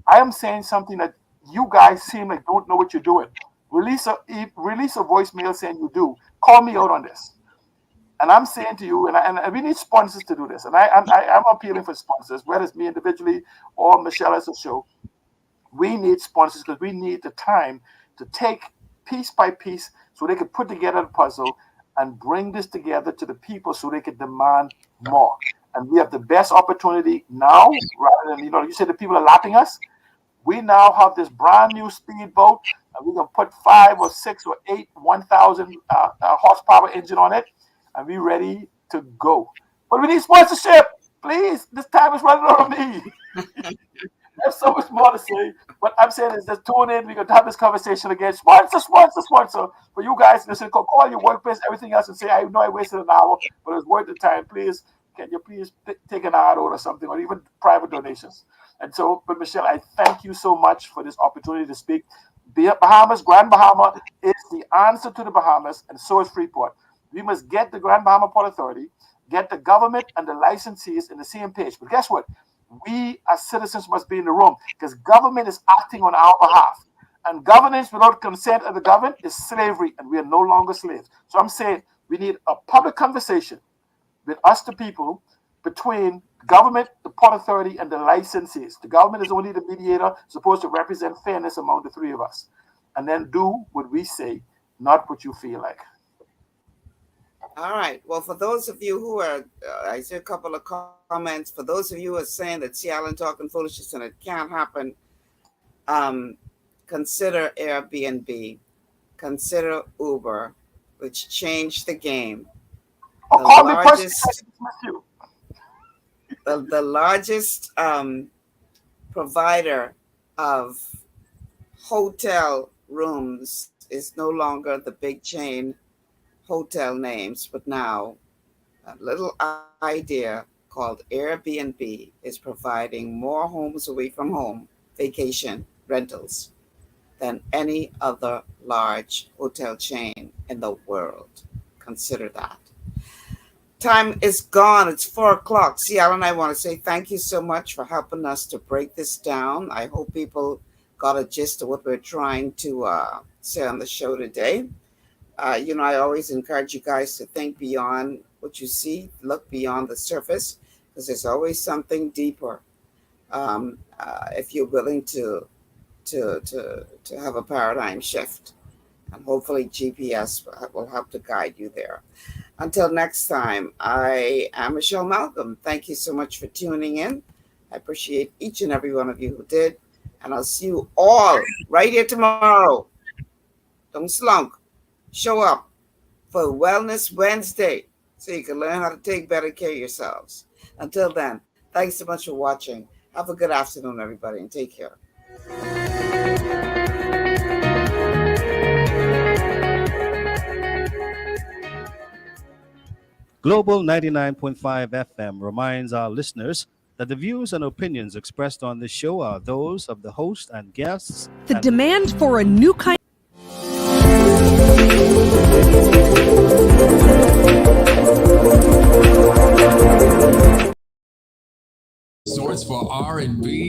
I am saying something that you guys seem like don't know what you're doing. Release a voicemail saying you do. Call me out on this. And I'm saying to you, and we need sponsors to do this. And I'm appealing for sponsors, whether it's me individually or Michelle as a show. We need sponsors because we need the time to take piece by piece so they can put together the puzzle and bring this together to the people so they can demand more. And we have the best opportunity now, rather than, you say the people are lapping us. We now have this brand new speedboat, and we're going to put 5 or 6 or 8 1,000 horsepower engine on it, and we're ready to go. But we need sponsorship. Please, this time is running out of me. There's so much more to say. What I'm saying is just tune in. We're going to have this conversation again. Sponsor. For you guys, listen, call your workplace, everything else, and say, I know I wasted an hour, but it's worth the time. Please, can you please take an hour or something, or even private donations? And so, but Michelle, I thank you so much for this opportunity to speak. Bahamas, Grand Bahama is the answer to the Bahamas, and so is Freeport. We must get the Grand Bahama Port Authority, get the government and the licensees in the same page. But guess what? We as citizens must be in the room because government is acting on our behalf. And governance without consent of the governed is slavery, and we are no longer slaves. So I'm saying we need a public conversation with us, the people, between government, the Port Authority, and the licensees. The government is only the mediator, supposed to represent fairness among the three of us. And then do what we say, not what you feel like. All right. Well, for those of you who are, I see a couple of comments. For those of you who are saying that Sea Island talking foolishness and it can't happen, consider Airbnb, consider Uber, which changed the game. The largest provider of hotel rooms is no longer the big chain hotel names, but now a little idea called Airbnb is providing more homes away from home, vacation rentals, than any other large hotel chain in the world. Consider that. Time is gone. It's 4:00. See, Alan, I want to say thank you so much for helping us to break this down. I hope people got a gist of what we're trying to say on the show today. I always encourage you guys to think beyond what you see, look beyond the surface, because there's always something deeper. If you're willing to have a paradigm shift, and hopefully GPS will help to guide you there. Until next time, I am Michelle Malcolm. Thank you so much for tuning in. I appreciate each and every one of you who did, and I'll see you all right here tomorrow. Don't slunk. Show up for Wellness Wednesday so you can learn how to take better care of yourselves. Until then, thanks so much for watching. Have a good afternoon, everybody, and take care. Global 99.5 FM reminds our listeners that the views and opinions expressed on this show are those of the host and guests. The demand for a new kind. Source for R&B